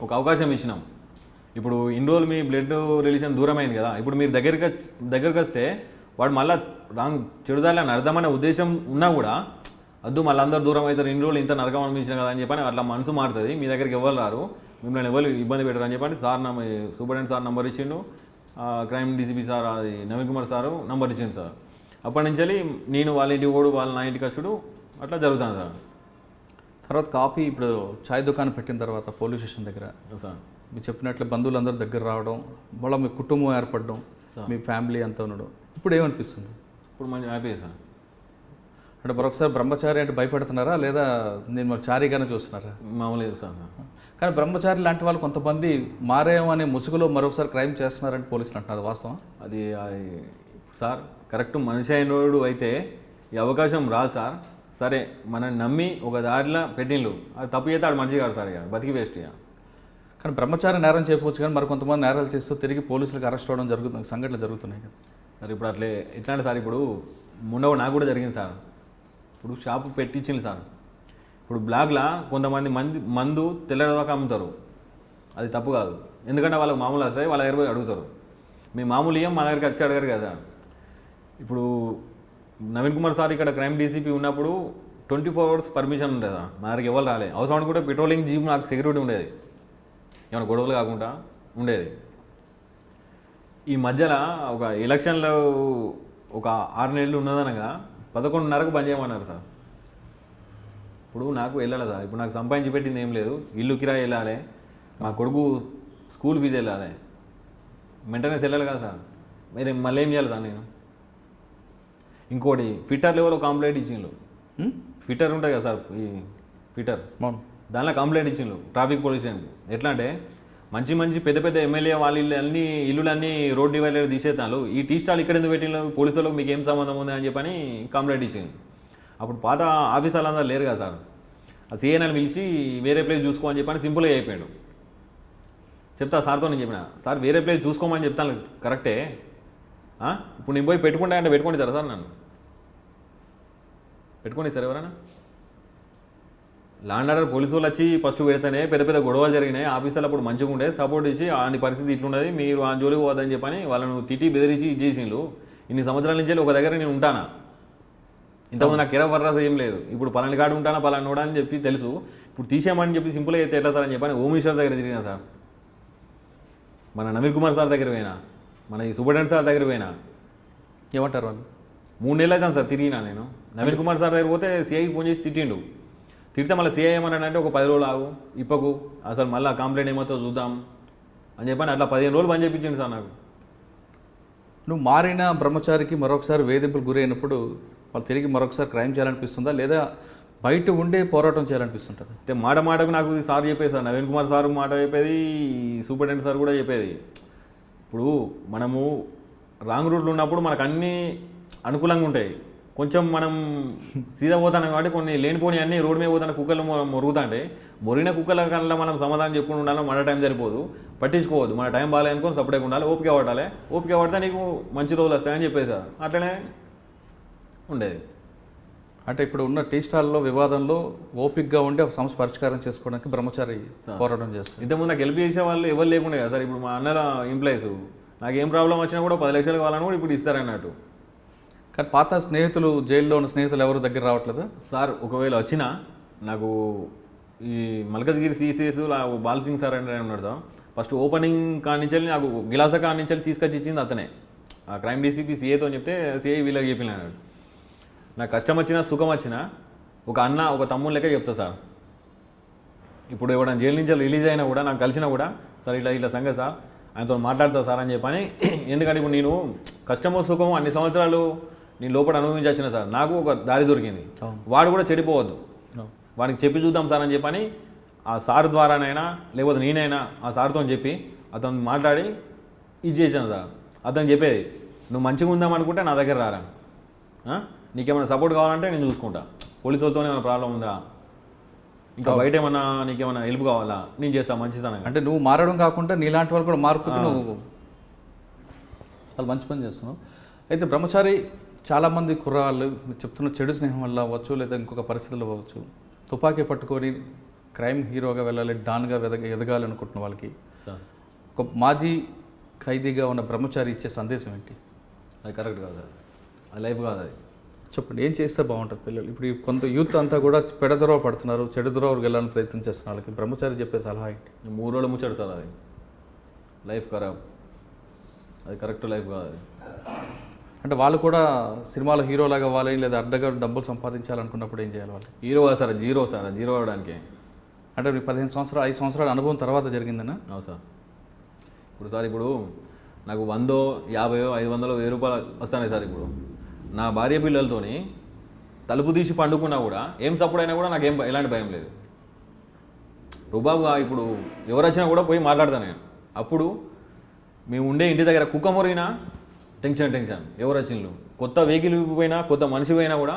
ఒక అవకాశం ఇచ్చినాం. ఇప్పుడు ఇన్ని రోజులు మీ బ్లడ్ రిలేషన్ దూరం అయింది కదా, ఇప్పుడు మీరు దగ్గరికి వస్తే వాడు మళ్ళీ రాంగ్ చెడుదాలని అర్థమనే ఉద్దేశం ఉన్నా కూడా వద్దు మళ్ళీ అందరూ దూరం అవుతారు, ఇన్ని రోజులు ఇంత నరకం అనిపించిన కదా అని చెప్పని అట్లా మనసు మారుతుంది. మీ దగ్గరికి ఎవరు రారు, మిమ్మల్ని ఎవరు ఇబ్బంది పెట్టరు అని చెప్పండి సార్ సూపరింటెండెంట్ సార్ నంబర్ ఇచ్చిండు, క్రైమ్ డీసీపీ సార్ అది నవీన్ కుమార్ సారు నంబర్ ఇచ్చిండు సార్. అప్పటి నుంచి నేను వాళ్ళ ఇంటికి పోడు, వాళ్ళ నా ఇంటికి వచ్చుడు అట్లా జరుగుతుంది సార్. తర్వాత కాఫీ ఇప్పుడు చాయ్ దుకాణం పెట్టిన తర్వాత పోలీస్ స్టేషన్ దగ్గర సార్ మీరు చెప్పినట్లు బంధువులందరూ దగ్గర రావడం, మళ్ళీ మీ కుటుంబం ఏర్పడడం, మీ ఫ్యామిలీ అంతా ఉండడం, ఇప్పుడు ఏమనిపిస్తుంది? ఇప్పుడు మంచి హ్యాపీ సార్. అంటే మరొకసారి బ్రహ్మచారి అంటే భయపడుతున్నారా లేదా నేను మరి చారీగానే చూస్తున్నారా? మామూలు సార్. కానీ బ్రహ్మచారి లాంటి వాళ్ళు కొంతమంది మారేమనే ముసుగులో మరొకసారి క్రైమ్ చేస్తున్నారని పోలీసులు అంటున్నారు, వాస్తవం? అది సార్ కరెక్ట్ మనిషి అయినోడు అయితే ఈ అవకాశం రాదు సార్. సరే మనల్ని నమ్మి ఒక దారిలో పెట్టిండ్రు, అది తప్పు చేస్తే ఆడు మనిషి కాదు సార్, ఇక బతికి వేస్ట్. ఇక కానీ బ్రహ్మచారి నేరం చేయకపోవచ్చు, కానీ మరి కొంతమంది నేరాలు చేస్తూ తిరిగి పోలీసులకు అరెస్ట్ అవ్వడం జరుగుతుంది, సంఘటనలు జరుగుతున్నాయి కదా సార్. ఇప్పుడు అట్లే ఎట్లా అంటే సార్, ఇప్పుడు మొన్న నాకు కూడా జరిగింది సార్. ఇప్పుడు షాపు పెట్టించింది సార్. ఇప్పుడు బ్లాక్లో కొంతమంది మందు తెల్లదాకా అమ్ముతారు, అది తప్పు కాదు. ఎందుకంటే వాళ్ళకి మామూలు వస్తాయి, వాళ్ళ దగ్గర పోయి అడుగుతారు. మీ మామూలు ఏం మా దగ్గరికి వచ్చి అడగారు కదా. ఇప్పుడు నవీన్ కుమార్ సార్ ఇక్కడ క్రైమ్ డీసీపీ ఉన్నప్పుడు 24 hours పర్మిషన్ ఉండేదా, మా దగ్గరికి ఎవరు రాలే. అవసరం అనుకుంటే పెట్రోలింగ్ జీప్ నాకు సెక్యూరిటీ ఉండేది, ఏమైనా గొడవలు కాకుండా ఉండేది. ఈ మధ్యలో ఒక ఎలక్షన్లో ఒక 6 నెలలు ఉన్నదనగా 11:30కు బంద్ చేయమన్నారు సార్. ఇప్పుడు నాకు వెళ్ళాలి సార్, ఇప్పుడు నాకు సంపాదించి పెట్టింది ఏం లేదు, ఇల్లు కిరాయి వెళ్ళాలి, మా కొడుకు స్కూల్ ఫీజు వెళ్ళాలి, మెయింటెనెన్స్ వెళ్ళాలి కదా సార్. మరి మళ్ళీ ఏం చేయాలి సార్ నేను? ఇంకోటి ఫిట్టర్ లెవెల్లో కంప్లైంట్ ఇచ్చిండ్రు. ఫిట్టర్ ఉంటుంది కదా సార్, ఈ ఫిట్టర్ దానిలో కంప్లైంట్ ఇచ్చిండ్రు ట్రాఫిక్ పోలీస్ స్టేషన్కి. ఎట్లా అంటే మంచి పెద్ద పెద్ద ఎమ్మెల్యే వాళ్ళ ఇల్లులన్నీ రోడ్ డివైడర్ తీసేస్తాను, ఈ టీ స్టాల్ ఇక్కడ ఎందుకు పెట్టిన, పోలీసులకు మీకు ఏం సంబంధం ఉంది అని చెప్పని కంప్లైంట్ ఇచ్చింది. అప్పుడు పాత ఆఫీసర్లు అందరూ లేరు కదా సార్, ఆ సీఎన్ఎల్ పిలిచి వేరే ప్లేస్ చూసుకో అని చెప్పని సింపుల్గా అయిపోయాడు. చెప్తా సార్తో నేను చెప్పిన, సార్ వేరే ప్లేస్ చూసుకోమని చెప్తాను కరెక్టే, ఇప్పుడు నేను పోయి పెట్టుకుంటా అంటే పెట్టుకోండి సార్ నన్ను పెట్టుకోండి సార్ ఎవరైనా. ల్యాండ్ ఆర్డర్ పోలీసు వాళ్ళు వచ్చి ఫస్ట్ పెడితేనే పెద్ద పెద్ద గొడవలు జరిగినాయి, ఆఫీసర్లు అప్పుడు మంచిగా ఉండే సపోర్ట్ ఇచ్చి ఆని పరిస్థితి ఇట్లున్నది, మీరు ఆ జోలికి పోవద్దని చెప్పని వాళ్ళను తిట్టి బెదిరించి ఇచ్చేసిండ్రు. ఇన్ని సంవత్సరాల నుంచి ఒక దగ్గర నేను ఉంటానా, ఇంతకుముందు నాకు కిరా వర్రాస ఏం లేదు, ఇప్పుడు పలాని కాడు ఉంటానా పలాని నోడా అని చెప్పి తెలుసు. ఇప్పుడు తీసేయమని చెప్పి సింపుల్గా అయితే ఎట్లా సార్ అని చెప్పని హోమ్ మినిస్టర్ దగ్గర తిరిగినా సార్, మన నవీన్ కుమార్ సార్ దగ్గర పోయినా, మన ఈ సూపరింటెండెంట్ సార్ దగ్గర పోయినా. ఏమంటారు వాళ్ళు? 3 నెలలు అవుతాను సార్ తిరిగినా నేను. నవీన్ కుమార్ సార్ దగ్గర పోతే సిఐకి ఫోన్ చేసి తిట్టిండు. తిడితే మళ్ళీ సిఐ ఏమన్నాడంటే ఒక 10 రోజులు ఆగు, ఇప్పకు అసలు మళ్ళీ కంప్లైంట్ ఏమవుతుందో చూద్దాం అని చెప్పని అట్లా 15 రోజులు పని చెప్పించింది సార్ నాకు. నువ్వు మారిన బ్రహ్మచారికి మరొకసారి వేధింపులు గురైనప్పుడు వాళ్ళు తిరిగి మరొకసారి క్రైమ్ చేయాలనిపిస్తుందా లేదా బయట ఉండే పోరాటం చేయాలనిపిస్తుంటుంది? అయితే మాటకు నాకు సార్ చెప్పేది సార్, నవీన్ కుమార్ సార్ మాట చెప్పేది, సూపరింటెండెంట్ సార్ కూడా చెప్పేది. ఇప్పుడు మనము రాంగ్ రూట్లో ఉన్నప్పుడు మనకు అన్నీ అనుకూలంగా ఉంటాయి, కొంచెం మనం సీదా పోతాం కాబట్టి కొన్ని లేనిపోని అన్నీ రోడ్డు మీద పోతాను కుక్కలు మొరుగుతాంటే మొరిగిన కుక్కల కల్లా మనం సమాధానం చెప్పుకుంటూ ఉండాలి. మన టైం సరిపోదు, పట్టించుకోవద్దు, మన టైం బాగాలనుకొని సపరేట్గా ఉండాలి, ఓపిక పట్టాలి, ఓపిక పడితే నీకు మంచి రోజులు వస్తాయని చెప్పేసారు. అట్లనే ఉండేది. అంటే ఇప్పుడు ఉన్న టీ స్టాల్లో వివాదంలో ఓపిక్గా ఉండి ఒక సమస్య పరిష్కారం చేసుకోవడానికి బ్రహ్మచారి పోరాటం చేస్తారు. ఇంతకుముందు నాకు హెల్ప్ చేసే వాళ్ళు ఎవరు లేకుండా కదా సార్. ఇప్పుడు మా అన్నల ఎంప్లాయీస్ నాకు ఏం ప్రాబ్లం వచ్చినా కూడా 10 లక్షలు కావాలని కూడా ఇప్పుడు ఇస్తారన్నట్టు. కానీ పాత స్నేహితులు, జైల్లో ఉన్న స్నేహితులు ఎవరు దగ్గర రావట్లేదు సార్. ఒకవేళ వచ్చినా నాకు ఈ మల్కజ్గిరి సిసిఎస్ బాలసింగ్ సార్ అంటే ఉన్నాడు సార్, ఫస్ట్ ఓపెనింగ్ కానించాలి నాకు గిలాస కానించాలి తీసుకొచ్చి ఇచ్చింది అతనే. ఆ క్రైమ్ డీసీపీ సిఏతో చెప్తే సిఐ వీళ్ళకి చెప్పినాడు. నాకు కష్టం వచ్చినా సుఖం వచ్చినా ఒక అన్న ఒక తమ్ముడు లెక్క చెప్తా సార్. ఇప్పుడు ఎవరైనా జైలు నుంచి రిలీజ్ అయినా కూడా నాకు కలిసినా కూడా సార్ ఇట్లా సంగతి సార్ ఆయనతో మాట్లాడతా సార్ అని చెప్పని. ఎందుకంటే ఇప్పుడు నేను కష్టమో సుఖమో అన్ని సంవత్సరాలు నేను లోపల అనుభవించి వచ్చిన సార్, నాకు ఒక దారి దొరికింది. వాడు కూడా చెడిపోవద్దు, వాడికి చెప్పి చూద్దాం సార్ అని చెప్పని ఆ సార్ ద్వారానైనా లేకపోతే నేనైనా ఆ సార్తో చెప్పి అతను మాట్లాడి ఇది చేశాను సార్. అతను చెప్పేది నువ్వు మంచిగా ఉందాం అనుకుంటే నా దగ్గర రారా, నీకేమైనా సపోర్ట్ కావాలంటే నేను చూసుకుంటా, పోలీసు వాళ్ళతో ఏమైనా ప్రాబ్లం ఉందా, ఇంకా బయట ఏమన్నా నీకేమైనా హెల్ప్ కావాలా నేను చేస్తా మంచిదనగా. అంటే నువ్వు మారడం కాకుండా నీలాంటి వాళ్ళు కూడా మార్పుకి నువ్వు చాలా మంచి పని చేస్తున్నావు. అయితే బ్రహ్మచారి చాలామంది కుర్రాళ్ళు మీరు చెప్తున్న చెడు స్నేహం వల్ల అవ్వచ్చు లేదా ఇంకొక పరిస్థితుల్లో అవ్వచ్చు తుపాకీ పట్టుకొని క్రైమ్ హీరోగా వెళ్ళాలి, డాన్గా ఎదగాలి అనుకుంటున్న వాళ్ళకి ఒక మాజీ ఖైదీగా ఉన్న బ్రహ్మచారి ఇచ్చే సందేశం ఏంటి? అది కరెక్ట్ కాదు సార్. అది లైఫ్ కాదు అది. చెప్పండి, ఏం చేస్తే బాగుంటుంది పిల్లలు? ఇప్పుడు ఈ కొంత యూత్ అంతా కూడా పెడదొరవ పడుతున్నారు, చెడు దొరవకు వెళ్ళాలని ప్రయత్నం చేస్తున్న వాళ్ళకి బ్రహ్మచారి చెప్పే సలహా ఏంటి? 3 రోజులు ముచ్చడు సార్ అది. లైఫ్ ఖరాబ్, అది కరెక్ట్ లైఫ్ కాదు అది. అంటే వాళ్ళు కూడా సినిమాలో హీరోలాగా అవ్వాలి లేదా అడ్డగా డబ్బులు సంపాదించాలనుకున్నప్పుడు ఏం చేయాలి వాళ్ళు? హీరో కాదు సార్, జీరో సార్, జీరో అవడానికి. అంటే మీకు 15 సంవత్సరాలు 5 సంవత్సరాల అనుభవం తర్వాత జరిగిందనా? అవును సార్. ఇప్పుడు సార్ ఇప్పుడు నాకు 100, 50, 500, 1000 రూపాయలు వస్తున్నాయి సార్. ఇప్పుడు నా భార్య పిల్లలతోని తలుపు తీసి పండుకున్నా కూడా ఏం సపోర్ట్ అయినా కూడా నాకు ఎలాంటి భయం లేదు. రుబాబుగా ఇప్పుడు ఎవరు వచ్చినా కూడా పోయి మాట్లాడతాను నేను. అప్పుడు మేము ఉండే ఇంటి దగ్గర కుక్క మొరిగినా టెన్షన్, ఎవరు వచ్చిండ్రు, కొత్త వెహికల్ పోయినా, కొత్త మనిషి పోయినా కూడా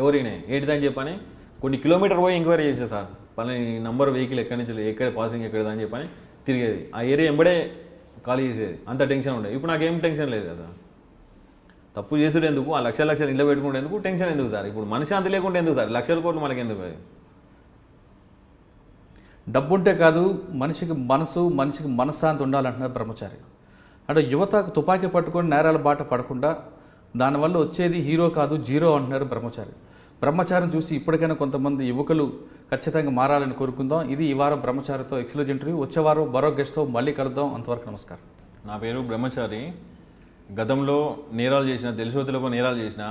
ఎవరినే ఏంటిదని చెప్పని కొన్ని కిలోమీటర్ పోయి ఎంక్వైరీ చేసేది సార్. పలాని నంబర్ వెహికల్ ఎక్కడి నుంచి ఎక్కడ పాసింగ్ ఎక్కడదని చెప్పని తిరిగేది. ఆ ఏరియా ఎంబడే ఖాళీ చేసేది. అంత టెన్షన్ ఉండేది. ఇప్పుడు నాకేం టెన్షన్ లేదు కదా. తప్పు చేసుడు ఎందుకు, ఆ లక్షలు ఇళ్ళ పెట్టుకుంటేందుకు, టెన్షన్ ఎందుకు సార్? ఇప్పుడు మనశ్శాంతి లేకుండా ఎందుకు సార్? లక్షల కోట్లు మనకి ఎందుకు? అది డబ్బు ఉంటే కాదు, మనిషికి మనశ్శాంతి ఉండాలంటున్నారు బ్రహ్మచారి. అంటే యువత తుపాకీ పట్టుకొని నేరాల బాట పడకుండా దానివల్ల వచ్చేది హీరో కాదు జీరో అంటున్నారు బ్రహ్మచారి. బ్రహ్మచారిని చూసి ఇప్పటికైనా కొంతమంది యువకులు ఖచ్చితంగా మారాలని కోరుకుందాం. ఇది ఈ వారం బ్రహ్మచారితో ఎక్స్క్లూజివ్ ఇంటర్వ్యూ. వచ్చే వారం మరో గెస్ట్తో మళ్ళీ కలుద్దాం. అంతవరకు నమస్కారం. నా పేరు బ్రహ్మచారి. గతంలో నేరాలు చేసిన, తెలుసో తెలియకో నేరాలు చేసిన,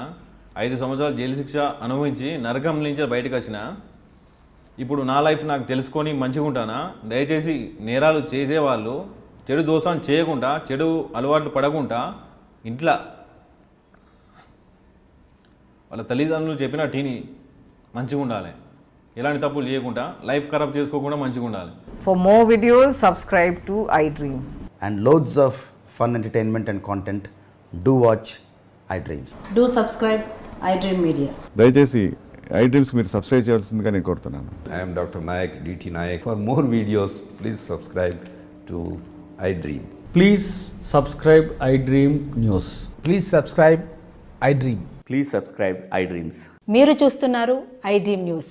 5 సంవత్సరాలు జైలు శిక్ష అనుభవించి నరకం నుంచి బయటకు వచ్చిన, ఇప్పుడు నా లైఫ్ నాకు తెలుసుకొని మంచిగా ఉంటానా? దయచేసి నేరాలు చేసేవాళ్ళు చెడు దోషం చేయకుండా, చెడు అలవాట్లు పడకుండా ఇంట్లో వాళ్ళ తల్లిదండ్రులు చెప్పిన టీని మంచిగా ఉండాలి. ఎలాంటి తప్పులు చేయకుండా, లైఫ్ ఖరాబ్ చేసుకోకుండా మంచిగా ఉండాలి. For more videos, subscribe to iDream. And loads of fun entertainment and content, do watch iDreams. Do subscribe iDream Media. దయచేసి ఐ డ్రీమ్స్కి మీరు సబ్స్క్రైబ్ చేయాల్సిందిగా నేను కోరుతున్నాను. I am Dr. Nayak, DT Nayak. For more videos, please subscribe to iDream. Please subscribe iDream News. Please subscribe iDream. Please subscribe iDreams. మీరు చూస్తున్నారు iDream News.